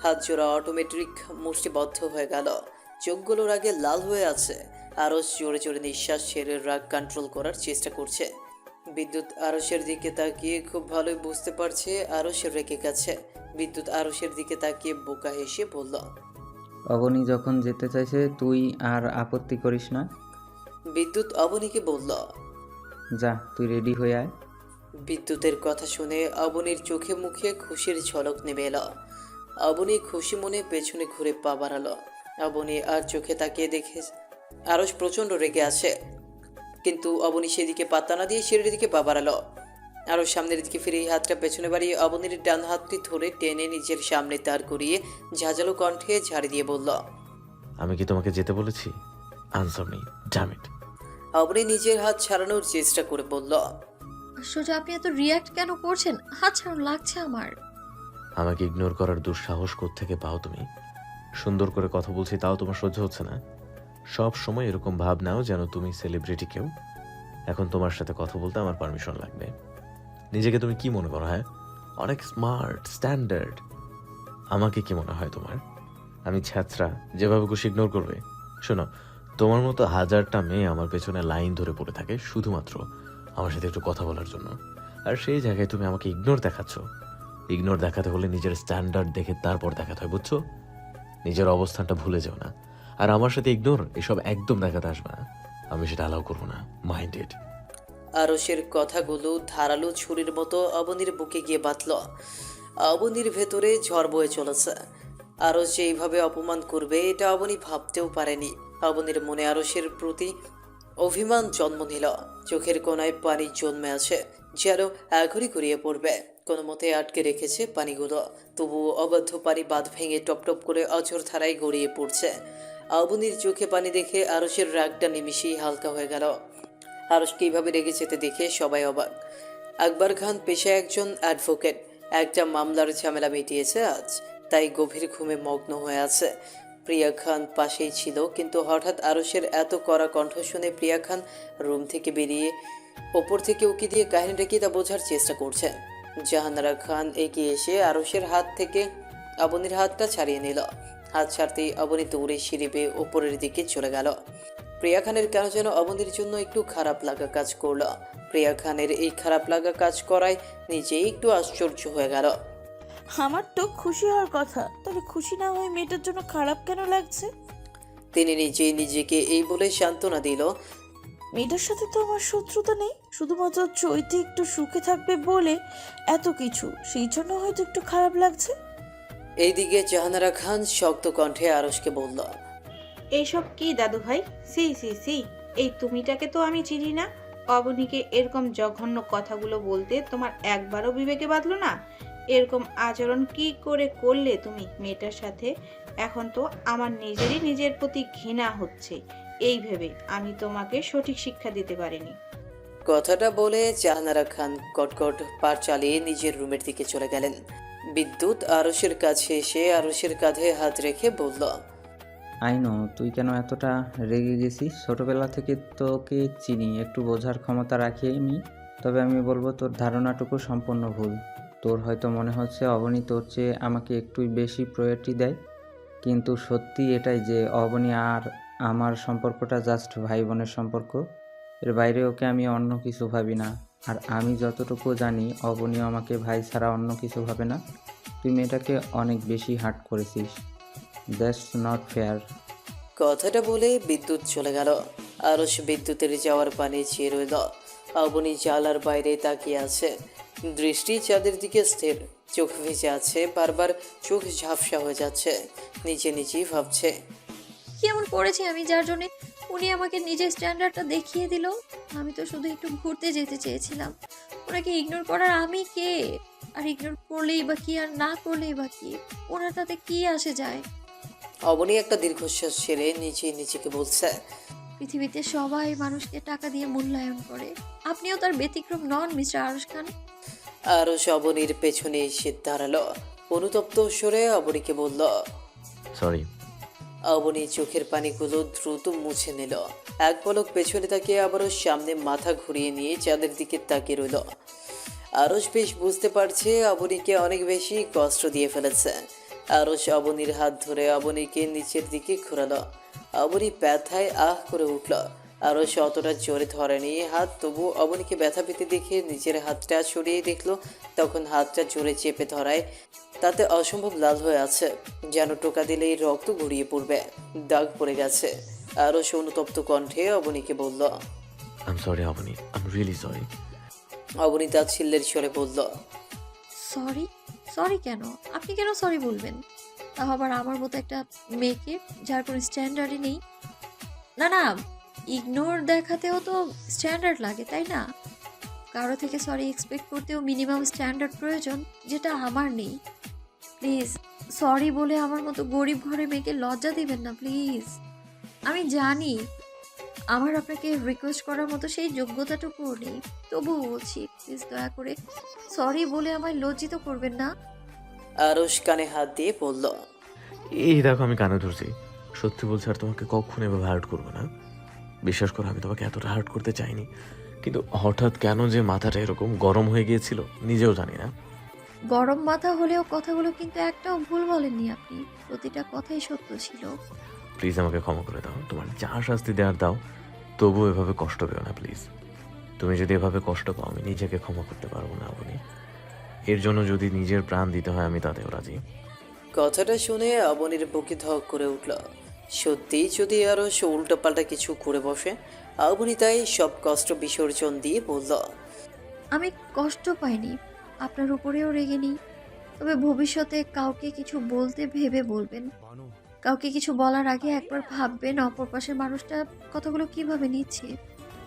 হাত জোড়া অটোমেটিক মুষ্টিবদ্ধ হয়ে গেল, চোখগুলোর আগে লাল হয়ে আছে। আরশ জোরে জোরে নিঃশ্বাস ছেড়ে রাগ কন্ট্রোল করার চেষ্টা করছে। বিদ্যুৎ আরশের দিকে তাকিয়ে খুব ভালোই বুঝতে পারছে আরশ রেগে গেছে। বিদ্যুৎ আরশের দিকে তাকিয়ে বোকা হেসে বলল, অবনী যখন যেতে চাইছে তুই আর আপত্তি করিস না। বিদ্যুৎ অবনীকে বলল। যা, তুই রেডি হয়ে আয়। বিদ্যুতের কথা শুনে অবনীর চোখে মুখে খুশির ঝলক নেমে এলো। অবনী খুশি মনে পেছনে ঘুরে পা বাড়ালো। অবনী আর চোখে তাকিয়ে দেখে আরশ প্রচণ্ড রেগে আছে, কিন্তু অবনী সেদিকে পাত্তা না দিয়ে সিঁড়ির দিকে পা বাড়ালো। আরও সামনের দিকে ফিরে হাতটা পেছনে বাড়িয়ে অবনীর ডান হাতটি ধরে টেনে নিজের সামনে দাঁড় করিয়ে ঝাঁঝালো কণ্ঠে ঝাড়ি দিয়ে বলল, আমি কি তোমাকে যেতে বলেছি? Answer me, damn it. Abani নিজের হাত ছাড়ানোর চেষ্টা করে বলল, আশ্চর্য, আপনি এত রিয়াক্ট কেন করছেন? হাত ছাড়ুন, লাগছে আমার। আমাকে ইগনোর করার দুঃসাহস থেকে পাও তুমি? সুন্দর করে কথা বলছি তাও তোমার সহ্য হচ্ছে না? সব সময় এরকম ভাব নাও যেন তুমি সেলিব্রিটি কেউ। এখন তোমার সাথে কথা বলতে আমার পারমিশন লাগবে। নিজেকে তুমি কি মনে করো? হ্যাঁ, অনেক স্মার্ট, স্ট্যান্ডার্ড। আমাকে কি মনে হয় তোমার? আমি ছ্যাঁচড়া, যেভাবে খুশি ইগনোর করবে? শোনো, তোমার মতো হাজারটা মেয়ে আমার পেছনে লাইন ধরে পড়ে থাকে শুধুমাত্র আমার সাথে একটু কথা বলার জন্য, আর সেই জায়গায় তুমি আমাকে ইগনোর দেখাচ্ছ। ইগনোর দেখাতে হলে নিজের স্ট্যান্ডার্ড দেখে তারপর দেখাতে হয়, বুঝছো? নিজের অবস্থানটা ভুলে যাও না। আর আমার সাথে ইগনোর এসব একদম দেখাতে আসবে না, আমি সেটা অ্যালাউ করবো না। মাইন্ডেড। আরশের কথাগুলো ধারালো ছুরির মতো অবনীর বুকে গিয়ে বাঁধল। অবনীর ভেতরে ঝড় বয়ে চলেছে। আরশ যে এইভাবে অপমান করবে এটা অবনী ভাবতেও পারেনি। অবনীর মনে আরশের প্রতি অভিমান জন্ম নিল। চোখের কোনায় পানি জন্মে আছে, যেন এখনই গড়িয়ে পড়বে। কোনো মতে আটকে রেখেছে পানিগুলো, তবুও অবাধ্য পানি বাঁধ ভেঙে টপটপ করে অঝোর ধারায় গড়িয়ে পড়ছে। অবনীর চোখে পানি দেখে আরশের রাগটা নিমিষেই হালকা হয়ে গেল। আরশকে এইভাবে রেগে যেতে দেখে সবাই অবাক। আকবর খান পেশায় একজন অ্যাডভোকেট, একটা মামলার ঝামেলা মিটিয়েছে আজ, তাই গভীর ঘুমে মগ্ন হয়ে আছে। প্রিয়া খান পাশেই ছিল, কিন্তু হঠাৎ আরশের এত কড়া কণ্ঠ শুনে প্রিয়া খান রুম থেকে বেরিয়ে ওপর থেকে উকি দিয়ে কাহিনীটা কি তা বোঝার চেষ্টা করছে। জাহানারা খান এগিয়ে এসে আরশের হাত থেকে অবনীর হাতটা ছাড়িয়ে নিল। হাত ছাড়তেই অবনী দৌড়ে সিঁড়ি বেয়ে ওপরের দিকে চলে গেল। প্রিয়া খানের কেন যেন অবনীর জন্য একটু খারাপ লাগা কাজ করলো। প্রিয়া খানের এই খারাপ লাগা কাজ করায় নিজেই একটু আশ্চর্য হয়ে গেল। আমার তো খুশি হওয়ার কথা, তবে খুশি না হয়ে মেয়েটার জন্য খারাপ কেন লাগছে? তিনি নিজেই নিজেকে এই বলে সান্ত্বনা দিল, মেয়েটার সাথে তো আমার শত্রুতা নেই, শুধুমাত্র চৈতি একটু সুখে থাকবে বলে এত কিছু, সেই জন্য হয়তো একটু খারাপ লাগছে। এইদিকে জাহানারা খান শক্ত কণ্ঠে আরশকে বলল, এইসব কি দাদু ভাই? সি সি সি, এই তুমিটাকে তো আমি চিনি না। অবনীকে এরকম জঘন্য কথাগুলো বলতে তোমার একবারও বিবেকে বাঁধলো না? এরকম আচরণ কি করে করলে তুমি মেয়েটার সাথে? এখন তো আমার নিজের প্রতি ঘৃণা হচ্ছে এই ভেবে আমি তোমাকে সঠিক শিক্ষা দিতে পারিনি। কথাটা বলে জাহানারা খান কটকট পা চালিয়ে নিজের রুমের দিকে চলে গেলেন। বিদ্যুৎ আরশের কাছে এসে আরশের কাঁধে হাত রেখে বলল, আইনো, তুই কেন এতটা রেগে গেছিস? ছোটবেলা থেকে তোকে চিনি, একটু বোঝার ক্ষমতা রাখিনি। তবে আমি বলবো তোর ধারণাটুকু সম্পূর্ণ ভুল। তোর হয়তো মনে হচ্ছে অবনী তোর চেয়ে আমাকে একটু বেশি প্রায়োরিটি দেয়, কিন্তু সত্যি এটাই যে অবনী আর আমার সম্পর্কটা জাস্ট ভাই বোনের সম্পর্ক। এর বাইরে ওকে আমি অন্য কিছু ভাবি না। আর আমি যতটুকু জানি অবনীও আমাকে ভাই ছাড়া অন্য কিছু ভাবে না। তুই মেয়েটাকে অনেক বেশি হার্ট করেছিস। That's not fair. কথাটা বলে বিদ্যুৎ চলে গেল। আরশ বিদ্যুতের যাওয়ার পানে চেয়ে রইল। অবনী জালার বাইরে তাকিয়ে আছে, দৃষ্টি চাঁদের দিকে স্থির, চোখ ভিজে আছে, বারবার চোখ ঝাপসা হয়ে যাচ্ছে। নিজে নিজেই ভাবছে, কি এমন করেছি আমি যার জন্য উনি আমাকে নিজের স্ট্যান্ডার্ডটা দেখিয়ে দিল? আমি তো শুধু একটু ঘুরতে যেতে চেয়েছিলাম, ওনাকে ইগনোর করার আমি কে? আর ইগনোর করলেই বা কি, আর না করলেই বা কি, ওনার তাতে কি আসে যায়? অবনী একটা দীর্ঘশ্বাস ছেড়ে নিজেই নিজেকে বলছে, পৃথিবীতে সবাই মানুষকে টাকা দিয়ে মূল্যায়ন করে, আপনিও তার ব্যতিক্রম নন মিস্টার আরশ খান। আরশ অবনীর পেছনে এসে দাঁড়ালো। অনুতপ্ত স্বরে অবনীকে বলল, সরি। অবনী চোখের পানিগুলো দ্রুত মুছে নিল। এক পলক পেছনে তাকিয়ে আবারও সামনে মাথা ঘুরিয়ে নিয়ে চাঁদের দিকে তাকিয়ে রইল। আরশ বেশ বুঝতে পারছে অবনীকে অনেক বেশি কষ্ট দিয়ে ফেলেছে। আরশ অবনীর হাত ধরে অবনীকে নিচের দিকে ঘোরালো। অবনী ব্যথায় আহ করে উঠল। আরশ অতটা জোরে ধরেনি হাত, তবু অবনীকে ব্যথা পেতে দেখে নিজের হাতটা সরিয়ে দেখলো, তখন হাতটা জোরে চেপে ধরায় তাতে অসম্ভব লাল হয়ে আছে, যেন টোকা দিলেই রক্ত গড়িয়ে পড়বে। দাগ পড়ে গেছে। আরশ অনুতপ্ত কণ্ঠে অবনীকে বলল, I am sorry Abani, I am really sorry. Abani তাচ্ছিল্যের স্বরে বলল, সরি? সরি কেন? আপনি কেন সরি বলবেন? তাও আবার আমার মতো একটা মেয়েকে, যার কোনো স্ট্যান্ডার্ডই নেই। না না, ইগনোর দেখাতেও তো স্ট্যান্ডার্ড লাগে, তাই না? কারো থেকে সরি এক্সপেক্ট করতেও মিনিমাম স্ট্যান্ডার্ড প্রয়োজন, যেটা আমার নেই। প্লিজ সরি বলে আমার মতো গরিব ঘরে মেয়েকে লজ্জা দিবেন না প্লিজ। আমি জানি আমার আপনাকে রিকোয়েস্ট করার মতো সেই যোগ্যতাটুকুও নেই, তবুও বলছি প্লিজ দয়া করে সরি বলে আমায় লজ্জিত করবেন না। আরশ কানে হাত দিয়ে বলল, এই দেখো আমি কানে ধরছি, সত্যি বলছি আর তোমাকে কখনো এভাবে হার্ট করবো না। বিশ্বাস করো আমি তোমাকে এতটা হার্ট করতে চাইনি, কিন্তু হঠাৎ কেন যে মাথাটা এরকম গরম হয়ে গিয়েছিল নিজেও জানি না। গরম মাথা হলেও কথাগুলো কিন্তু একটাও ভুল বলেননি আপনি, প্রতিটা কথাই সত্য ছিল। প্লিজ আমাকে ক্ষমা করে দাও, তোমার যা শাস্তি দেওয়ার দাও, তবুও এভাবে কষ্ট পেও না প্লিজ। তুমি যদি এভাবে কষ্ট পাও আমি নিজেকে ক্ষমা করতে পারবো না অবনী। এর জন্য যদি নিজের প্রাণ দিতে হয় আমি তাতেও রাজি। কথাটা শুনে অবনীর বুকে ধক করে উঠল। সত্যিই যদি আরও সে উল্টোপাল্টা কিছু করে বসে, অবনী তাই সব কষ্ট বিসর্জন দিয়ে বলল, আমি কষ্ট পাইনি, আপনার উপরেও রেগে নেই, তবে ভবিষ্যতে কাউকে কিছু বলতে ভেবে বলবেন। কাউকে কিছু বলার আগে একবার ভাববেন অপর পাশের মানুষটা কথাগুলো কিভাবে নিচ্ছে।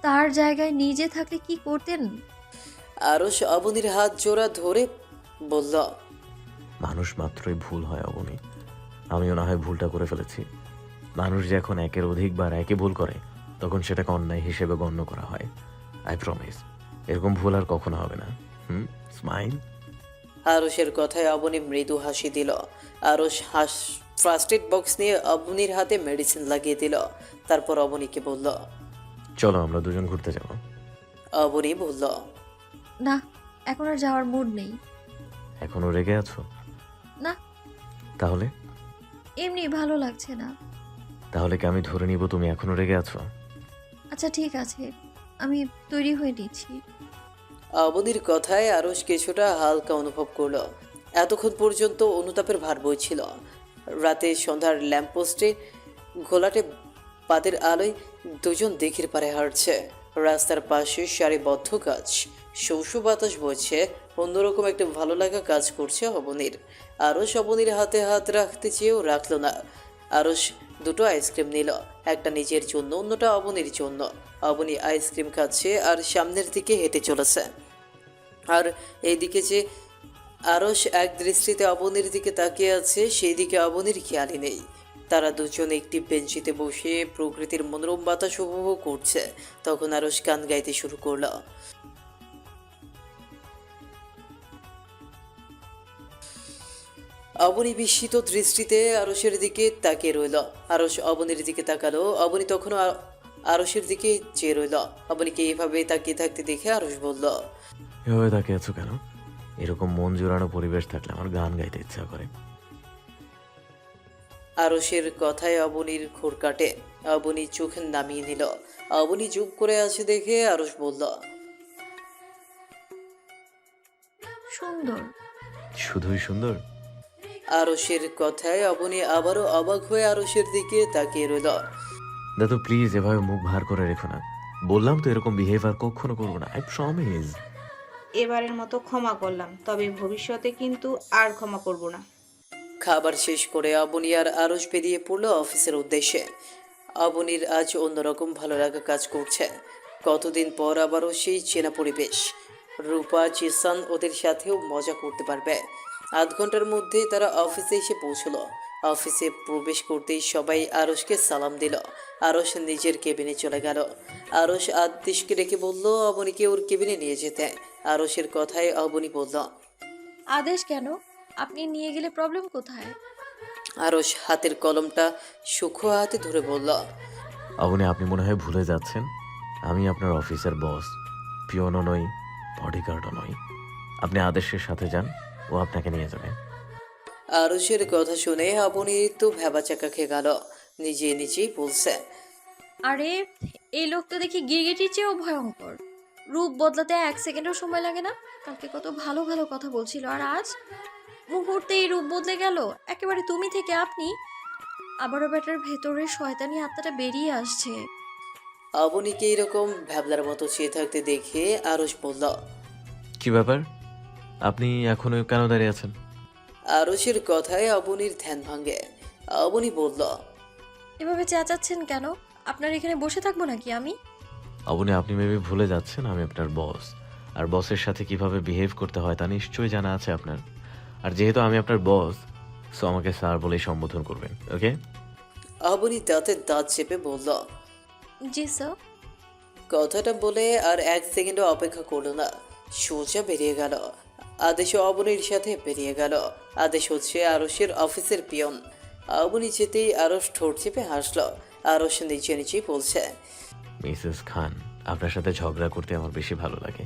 তার জায়গায় নিজে থাকলে কি করতেন? আরশ অবনীর হাত জোড়া ধরে বলল, মানুষ মাত্রই ভুল হয় অবনী, আমিও না হয় ভুলটা করে ফেলেছি। মানুষ যখন একের অধিকবার একই ভুল করে তখন সেটাকে অন্যায় হিসেবে গণ্য করা হয়। আই প্রমিস এরকম ভুল আর কখনো হবে না। স্মাইল। আরসের কথায় অবনী মৃদু হাসি দিল। আরস ফার্স্ট এড বক্স নিয়ে অবনীর হাতে মেডিসিন লাগিয়ে দিল। তারপর অবনীকে বলল। চলো আমরা দুজন ঘুরতে যাব। অবনী বলল। না, এখন আর যাওয়ার মুড নেই। এখনো রেগে আছো? না, তাহলে এমনি ভালো লাগছে না। তাহলে কি আমি ধরে নিব তুমি এখনো রেগে আছো? আচ্ছা ঠিক আছে, আমি তৈরি হয়ে নিচ্ছি। অবনীর কথায় আরস কিছুটা হালকা অনুভব করলো। এতক্ষণ পর্যন্ত অনুতাপের ভার বইছিল। রাতে সন্ধ্যার ল্যাম্পপোস্টে ঘোলাটে পাতের আলোয় দুজন দিঘির পাড়ে হাঁটছে। রাস্তার পাশে সারিবদ্ধ গাছ, শৌশু বাতাস বইছে। অন্যরকম একটা ভালো লাগা কাজ করছে অবনীর। আরস অবনীর হাতে হাত রাখতে চেয়েও রাখলো না। আরস দুটো আইসক্রিম নিল, একটা নিজের জন্য, অন্যটা অবনীর জন্য। অবনী আইসক্রিম খাচ্ছে আর সামনের দিকে হেঁটে চলেছে। আর এইদিকে যে আরস এক দৃষ্টিতে অবনীর দিকে তাকিয়ে আছে, সেই দিকে অবনীর খেয়ালই নেই। তারা দুজন একটি বেঞ্চিতে বসে প্রকৃতির মনোরম বাতাস উপভোগ করছে। তখন আরস গান গাইতে শুরু করলো। অবনী বিস্মিত দৃষ্টিতে আরসের দিকে তাকিয়ে রইল। আরস অবনীর দিকে তাকালো। অবনী তখনও আরসের দিকে চেয়ে রইল। অবনীকে এইভাবে তাকিয়ে থাকতে দেখে আরস বলল। এভাবে তাকিয়ে আছো কেন? এরকম মন জোড়ানো পরিবেশ থাকলে আমার গান গাইতে ইচ্ছা করে। আরসের কথায় অবনীর ঘোর কাটে। অবনী চোখ নামিয়ে নিল। অবনী চুপ করে আছে দেখে আরস বলল। সুন্দর। শুধুই সুন্দর? আরসের কথায় অবনী আবারও অবাক হয়ে আরসের দিকে তাকিয়ে রইল। দাদু প্লিজ এভাবে মুখ ভার করে রেখো না। বললাম তো এরকম বিহেভিয়ার কখনো করবো না, আই প্রমিস। এবারের মতো ক্ষমা করলাম, তবে ভবিষ্যতে কিন্তু আর ক্ষমা করব না। খাবার শেষ করে অবনী আর আরস বেরিয়ে পড়লো অফিসের উদ্দেশ্যে। অবনীর আজ অন্যরকম ভালো লাগা কাজ করছে। কতদিন পর আবারও সেই চেনা পরিবেশ। রূপা, জিসান ওদের সাথেও মজা করতে পারবে। আধ ঘন্টার মধ্যে তারা অফিসে এসে পৌঁছলো। অফিসে প্রবেশ করতেই সবাই আরসকে সালাম দিল। আরস নিজের কেবিনে চলে গেল। আরস আদেশকে রেখে বলল অবনীকে ওর কেবিনে নিয়ে যেতে। আরসের কথায় অবনী বলল। আদেশ কেন? আপনি নিয়ে গেলে প্রবলেম কোথায়? আরস হাতের কলমটা সূক্ষ্ম হাতে ধরে বলল। অবনী আপনি মনে হয় ভুলে যাচ্ছেন, আমি আপনার অফিসের বস। পিওনও নই, বডিগার্ডও নই। আপনি আদেশের সাথে যান, ও আপনাকে নিয়ে যাবে। আরসের কথা শুনে অবনী তো ভ্যাবাচাকা খেয়ে গেল। নিজে নিজেই বলছে। আরে, এই লোক তো দেখি গিরগিটির চেয়েও ভয়ঙ্কর। রূপ বদলাতে 1 সেকেন্ডও সময় লাগে না। কালকে কত ভালো ভালো কথা বলছিল, আর আজ মুহূর্তেই রূপ বদলে গেল। একেবারে তুমি থেকে আপনি। আবারও ব্যাটার ভেতরের শয়তানি আত্মাটা বেরিয়ে আসছে। অবনীকে এরকম ভ্যাবলার মতো চেয়ে থাকতে দেখে আরস বলল। কি ব্যাপার, আপনি এখনো কেন দাঁড়িয়ে আছেন? আরসের কথায় অবনীর ধ্যান ভাঙে। অবনী বলল। এভাবে চেঁচাচ্ছেন কেন? আপনার এখানে বসে থাকবো নাকি আমি? অবনী আপনি মেবি ভুলে যাচ্ছেন আমি আপনার বস, আর বসের সাথে কিভাবে বিহেভ করতে হয় তা নিশ্চয়ই জানা আছে আপনার। আর যেহেতু আমি আপনার বস, সো আমাকে স্যার বলেই সম্বোধন করবেন, ওকে? অবনী দাঁতে দাঁত চেপে বলল। জি স্যার। কথাটা বলে আর 1 সেকেন্ডও অপেক্ষা করলো না, সোজা বেরিয়ে গেল। আদেশও অবনীর সাথে বেরিয়ে গেল। আদেশ হচ্ছে আরসের অফিসের পিয়ন। অবনী যেতেই আরস ঠোঁট চেপে হাসল। আরস নিচে নিচেই বলছে। মিসেস খান, আপনার সাথে ঝগড়া করতে আমার বেশি ভালো লাগে।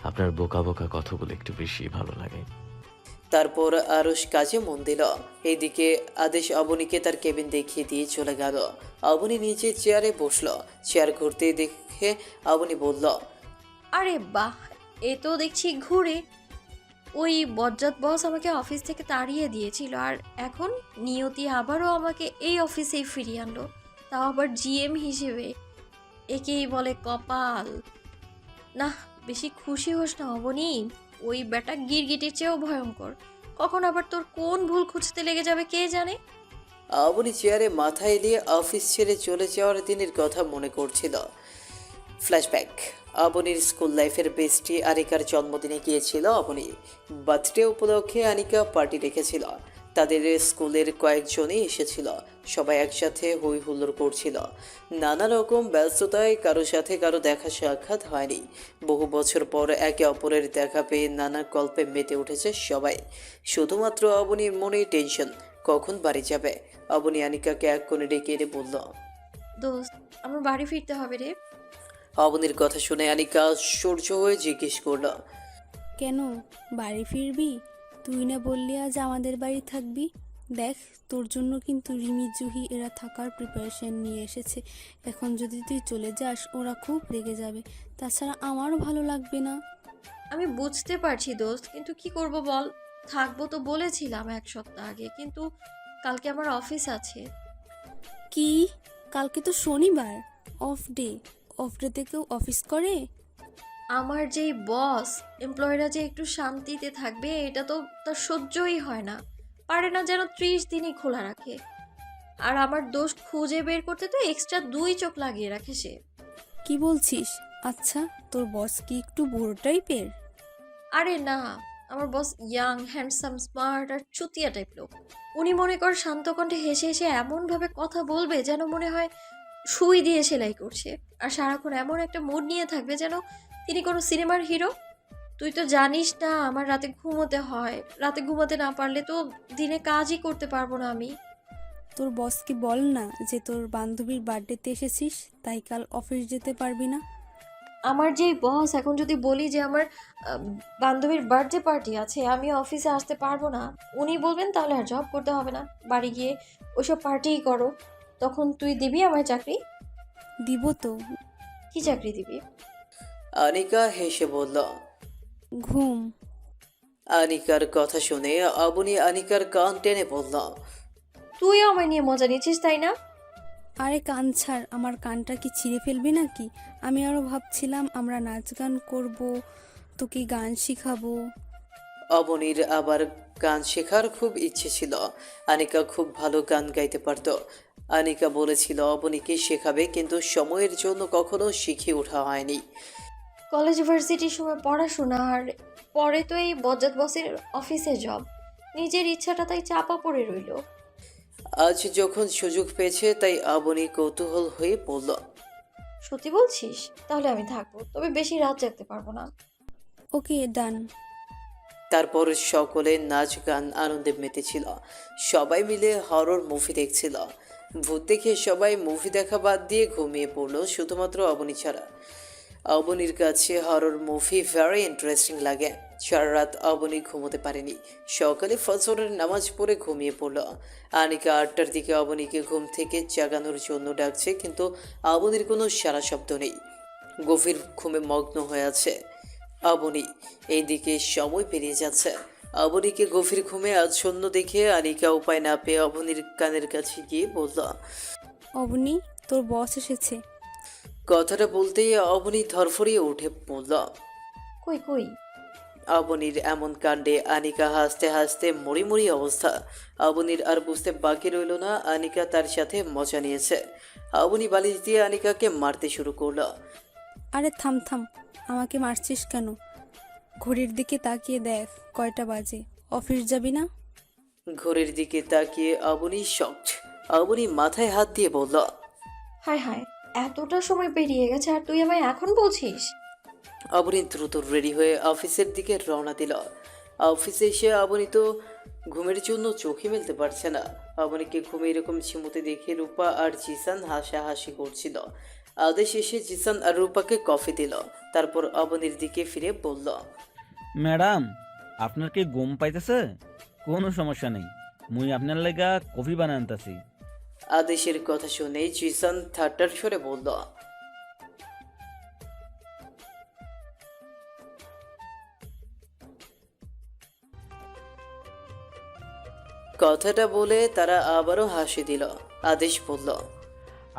আপনার বোকা বোকা কথাগুলো একটু বেশি ভালো লাগে। তারপর আরস কাজে মন দিল। এইদিকে আদেশ অবনীকে তার কেবিন দেখিয়ে দিয়ে চলে গেল। অবনী নিচে চেয়ারে বসলো। চেয়ার ঘুরতে দেখে অবনী বলল। আরে বাহ, এ তো দেখছি ঘুরে। ওই বজ্জাত বস আমাকে অফিস থেকে তাড়িয়ে দিয়েছিল, আর এখন নিয়তি আবারও আমাকে এই অফিসেই ফিরিয়ে আনলো, তাও আবার জিএম হিসেবে। একেই বলে কপাল। না, বেশি খুশি হোস না অবনী। ওই বেটা গিরগিটির চেয়েও ভয়ঙ্কর। কখন আবার তোর কোন ভুল খুঁজতে লেগে যাবে কে জানে। অবনী চেয়ারে মাথা এলিয়ে অফিস ছেড়ে চলে যাওয়ার দিনের কথা মনে করছিল। ফ্ল্যাশব্যাক। অবনীর স্কুল লাইফের বেস্টি আনিকার জন্মদিনে গিয়েছিল অবনী। বার্থডে উপলক্ষে আনিকা পার্টি রেখেছিল। তাদের স্কুলের কয়েকজনই এসেছিল। সবাই একসাথে হই হুল্লোড় করছিল। নানা রকম ব্যস্ততায় কারো সাথে কারো দেখা সাক্ষাৎ হয়নি। বহু বছর পর একে অপরের দেখা পেয়ে নানা গল্পে মেতে উঠেছে সবাই। শুধুমাত্র অবনীর মনে টেনশন, কখন বাড়ি যাবে। অবনী আনিকাকে এক কোণে ডেকে এনে বলল। দোস্ত, আমার বাড়ি ফিরতে হবে রে। অবনীর কথা শুনে আনিকা আশ্চর্য হয়ে জিজ্ঞেস করল। কেন বাড়ি ফিরবি? তুই না বললি আজ আমাদের বাড়ি থাকবি? দেখ, তোর জন্য কিন্তু রিমি, জুহি এরা থাকার প্রিপারেশন নিয়ে এসেছে। এখন যদি তুই চলে যাস ওরা খুব রেগে যাবে। তাছাড়া আমারও ভালো লাগবে না। আমি বুঝতে পারছি দোস্ত, কিন্তু কি করব বল। থাকবো তো বলেছিলাম 1 সপ্তাহ আগে, কিন্তু কালকে আমার অফিস আছে। কি? কালকে তো শনিবার, অফ ডে। অফ ডেতে কেউ অফিস করে? আমার যেই বস, এমপ্লয়িরা যে একটু শান্তিতে থাকবে এটা তো তার সহ্যই হয় না। পারে না যেন 30 দিনই খোলা রাখে। আর আমার দোষ খুঁজে বের করতে তো এক্সট্রা 2 চোখ লাগিয়ে রাখে সে। কি বলছিস? আচ্ছা, তোর বস কি একটু বুড়ো টাইপের? আরে না, আমার বস ইয়াং, হ্যান্ডসাম, স্মার্ট আর চুতিয়া টাইপ লোক। উনি মনে কর শান্ত কণ্ঠে হেসে হেসে এমনভাবে কথা বলবে যেন মনে হয় সুই দিয়ে সেলাই করছে। আর সারাক্ষণ এমন একটা মুড নিয়ে থাকবে যেন তিনি কোনো সিনেমার হিরো। তুই তো জানিস না আমার রাতে ঘুমোতে হয়। রাতে ঘুমাতে না পারলে তো দিনে কাজই করতে পারবো না আমি। তোর বসকে বল না যে তোর বান্ধবীর বার্থডেতে এসেছিস, তাই কাল অফিস যেতে পারবি না। আমার যেই বস, এখন যদি বলি যে আমার বান্ধবীর বার্থডে পার্টি আছে, আমি অফিসে আসতে পারবো না, উনি বলবেন তাহলে আর জব করতে হবে না, বাড়ি গিয়ে ওইসব পার্টিই করো। তখন তুই দিবি আমায় চাকরি? দিব তো। কি চাকরি দিবি? আনিকা হেসে বলল। ঘুম। আনিকার কথা শুনে অবনী আনিকার কান টেনে বলল। তুইও আমায় নিয়ে মজা নিচ্ছিস তাই না? আরে কান ছাড়, আমার কানটা কি ছিঁড়ে ফেলবি নাকি? আমি আরও ভাবছিলাম আমরা নাচ গান করব, তোকে গান শিখাবো। অবনীর আবার গান শেখার খুব ইচ্ছে ছিল। আনিকা খুব ভালো গান গাইতে পারত। আনিকা বলেছিল অবনীকে শেখাবে, কিন্তু সময়ের জন্য কখনো শিখে ওঠা হয়নি। কলেজ ভার্সিটির সময় পড়াশোনা, আর পরে তো এই বজ্জাত বসের অফিসে জব। নিজের ইচ্ছাটা তাই চাপা পড়ে রইল। আজ যখন সুযোগ পেয়েছে তাই অবনী কৌতূহল হয়ে পড়ল। সত্যি বলছিস? তাহলে আমি থাকবো, তবে বেশি রাত জাগতে পারবো না। ওকে, ডান। তারপর সকলে নাচ গান আনন্দে মেতেছিল। সবাই মিলে হরর মুভি দেখছিল। ভূত দেখে সবাই মুভি দেখা বাদ দিয়ে ঘুমিয়ে পড়লো, শুধুমাত্র অবনী ছাড়া। অবনীর কাছে হরর মুভি ভেরি ইন্টারেস্টিং লাগে। সারা রাত অবনী ঘুমোতে পারেনি। সকালে ফজরের নামাজ পড়ে ঘুমিয়ে পড়ল। আনিকা 8টার দিকে অবনীকে ঘুম থেকে জাগানোর জন্য ডাকছে, কিন্তু অবনীর কোনো সারা শব্দ নেই। গভীর ঘুমে মগ্ন হয়ে আছে অবনী। এইদিকে সময় পেরিয়ে যাচ্ছে। অবনীকে গভীর ঘুমে আচ্ছন্ন দেখে আনিকা উপায় না পেয়ে অবনীর কানের কাছে গিয়ে বলল। অবনী, তোর বস এসেছে। কথাটা বলতেই অবনী ধরফরিয়ে উঠে পড়ল। কই কই? অবনীর এমন কাণ্ডে আনিকা হাসতে হাসতে মরি অবস্থা। অবনীর আর বুঝতে বাকি রইল না আনিকা তার সাথে মজা নিয়েছে। অবনী বালিশ দিয়ে আনিকাকে মারতে শুরু করলো। আরে থাম থাম, আমাকে মারছিস কেন? ঘড়ির দিকে তাকিয়ে দেখ কয়টা বাজে। অফিস যাবি না? ঘড়ির দিকে তাকিয়ে অবনী শকড। অবনী মাথায় হাত দিয়ে বলল। হায় হায়, এতটা সময় পেরিয়ে গেছে আর তুই আমায় এখন বলছিস? অবনী দ্রুত রেডি হয়ে অফিসের দিকে রওনা দিল। অফিসে এসে অবনী তো ঘুমের জন্য চোখে মেলতে পারছে না। অবনীকে ঘুমে এরকম ঝিমুতে দেখে রূপা আর জিসান হাসাহাসি করছিল। আদেশ এসে জিসান আর রূপাকে কফি দিল। তারপর অবনীর দিকে ফিরে বলল। ম্যাডাম, আপনার কি ঘুম পাইতেছে? কোনো সমস্যা নেই, মুই আপনার লাগা কফি বানাই আনতাছি। আদেশের কথা শুনে জিসান ঠাট্টার স্বরে বলল। কথাটা বলে তারা আবারও হাসি দিল। আদেশ বলল।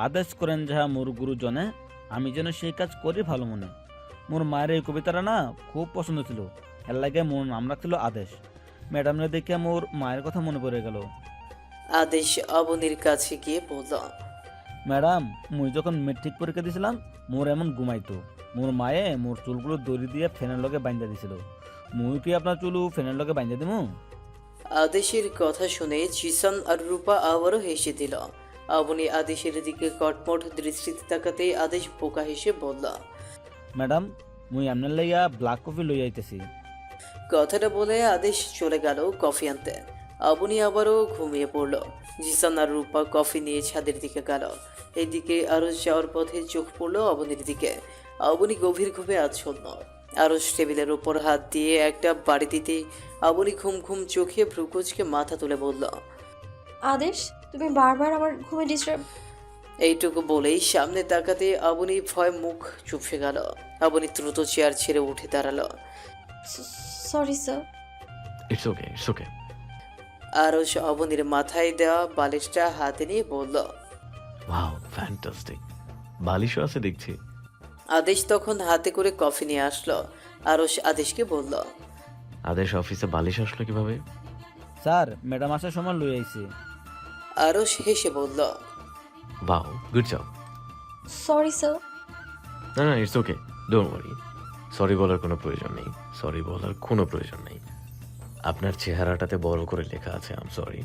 আদেশ করেন যাহা মোর গুরুজনে, আমি যেন সেই কাজ করি ভালো মনে। মোর মায়ের এই কবিতাটা না খুব পছন্দ ছিল, এর লাগে মোর নাম রাখছিল আদেশ। ম্যাডামরা দেখে মোর মায়ের কথা মনে পড়ে গেল। আদেশ অবনীর কাছে গিয়ে বলল। ম্যাডাম, মুই যখন মেট্রিক পরীক্ষা দিয়েছিলাম মোর এমন ঘুমাইতো। মোর মায়ে মোর চুলগুলো দড়ি দিয়ে ফ্যানের লগে বাইন্ধা দিছিল। মুই কি আপনার চুলু ফ্যানের লগে বাইন্ধা দিমু? আদেশের কথা শুনে জিসান আর রূপা আবারও হেসে দিল। অবনী আদেশের দিকে কটমট দৃষ্টিতে তাকাতেই আদেশ বোকা হেসে বলল। ম্যাডাম মুই আপনার লাইয়া ব্ল্যাক কফি লই আইতেছি। কথাটা বলে আদেশ চলে গেল কফি আনতে। অবনী আবারও ঘুমিয়ে পড়ল। জিসান আর রূপা কফি নিয়ে ছাদের দিকে গেল। এইদিকে আরস যাওয়ার পথে চোখ পড়ল অবনীর দিকে। অবনী গভীর ঘুমে আচ্ছন্ন। আরস টেবিলের ওপর হাত দিয়ে একটা বাড়ি দিতেই অবনী ঘুম ঘুম চোখে ভ্রুকুচকে মাথা তুলে বলল। আদেশ, তুমি বারবার আমার ঘুমে ডিস্টার্ব। এইটুকু বলেই সামনে তাকাতে অবনী ভয় মুখ চুপসে গেল। অবনী দ্রুত চেয়ার ছেড়ে উঠে দাঁড়ালো। Sorry sir. It's okay, it's okay. আরস অবনীর মাথায় দেওয়া বালিশটা হাতে নিয়ে বলল। Wow, fantastic. বালিশও আছে দেখছি। আদেশ তখন হাতে করে কফি নিয়ে আসলো। আরস আদেশকে বলল। আদেশ অফিসে বালিশ আসলো কিভাবে? স্যার ম্যাডাম আসার সময় লই আইছে। আরস হেসে বলল। Wow, good job. Sorry sir. না না, it's okay, don't worry. Sorry বলার কোনো প্রয়োজন নেই, সরি বলার কোনো প্রয়োজন নেই। আপনার চেহারাটাতে বড় করে লেখা আছে I am sorry.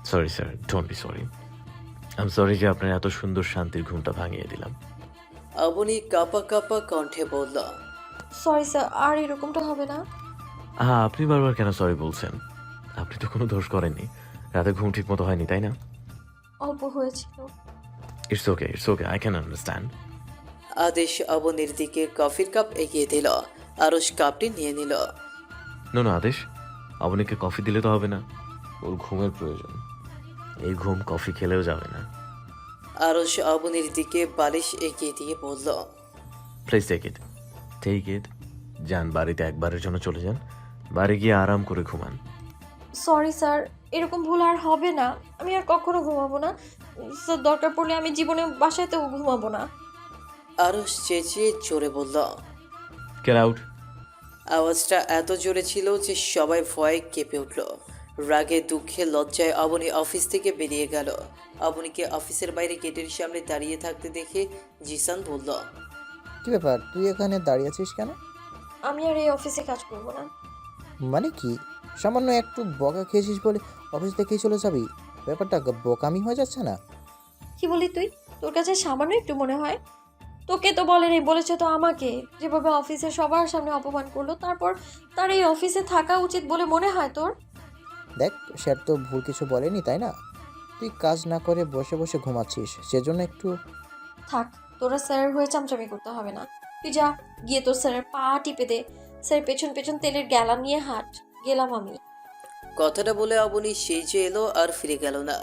Sorry sir, don't be sorry. I am sorry যে আপনার এত সুন্দর শান্তির ঘুমটা ভাঙিয়ে দিলাম। অবনী কাপা কাপা কণ্ঠে বলল। সরি স্যার, আর এরকমটা হবে না। আপনি বারবার কেন সরি বলছেন? আপনি তো কোনো দোষ করেননি। রাতে ঘুম ঠিক মতো হয়নি, তাই না? অল্প হয়েছিল। It's okay, it's okay, I can understand. আদেশ অবনীর দিকে কফির কাপ এগিয়ে দিল। আরস কাপটি নিয়ে নিল। নো নো আদেশ, অবনীকে কফি দিলে তো হবে না, ওর ঘুমের প্রয়োজন। এই ঘুম কফি খেলেও যাবে না। আরস অবনীর দিকে বালিশ এগিয়ে দিয়ে বলল। Please take it, take it. যান, বাড়িতে একবারের জন্য চলে যান, বাড়ি গিয়ে আরাম করে ঘুমান। সরি স্যার, এরকম ভুল আর হবে না। আমি আর কখনো ঘুমাবো না স্যার, দরকার পড়লে আমি জীবনে বাসাতেও ঘুমাবো না। আরস চেঁচিয়ে জোরে বলল। Get out. আওয়াজটা এত জোরে ছিল যে সবাই ভয়ে কেঁপে উঠল। রাগে দুঃখে লজ্জায় অবনী অফিস থেকে বেরিয়ে গেল। অবনীকে অফিসের বাইরে গেটের সামনে দাঁড়িয়ে থাকতে দেখে জিসান বলল। কি ব্যাপার, তুই এখানে দাঁড়িয়ে আছিস কেন? আমি আর এই অফিসে কাজ করবো না। মানে কি, সামান্য একটু বকা খেয়েছিস বলে অফিস থেকেই চলে যাবি? ব্যাপারটা বোকামি হয়ে যাচ্ছে না? কি বলি তুই? তোর কাছে সামান্য একটু মনে হয়? তোকে তো বলেনি, বলেছে তো আমাকে। যেভাবে অফিসে সবার সামনে অপমান করলো, তারপর তার এই অফিসে থাকা উচিত বলে মনে হয় তোর? দেখ, স্যার তো ভুল কিছু বলেনি, তাই না? তুই কাজ না করে বসে বসে ঘুমাচ্ছিস, সেজন্য একটু। থাক, তোরা স্যারের হয়ে চামচামি করতে হবে না। তুই যা, গিয়ে তোর স্যারের পা টিপে দে। স্যার পেছন পেছন তেলের গ্যালা নিয়ে হাঁট। গেলাম আমি। কথাটা বলে অবনী সেই যে এলো আর ফিরে গেল না।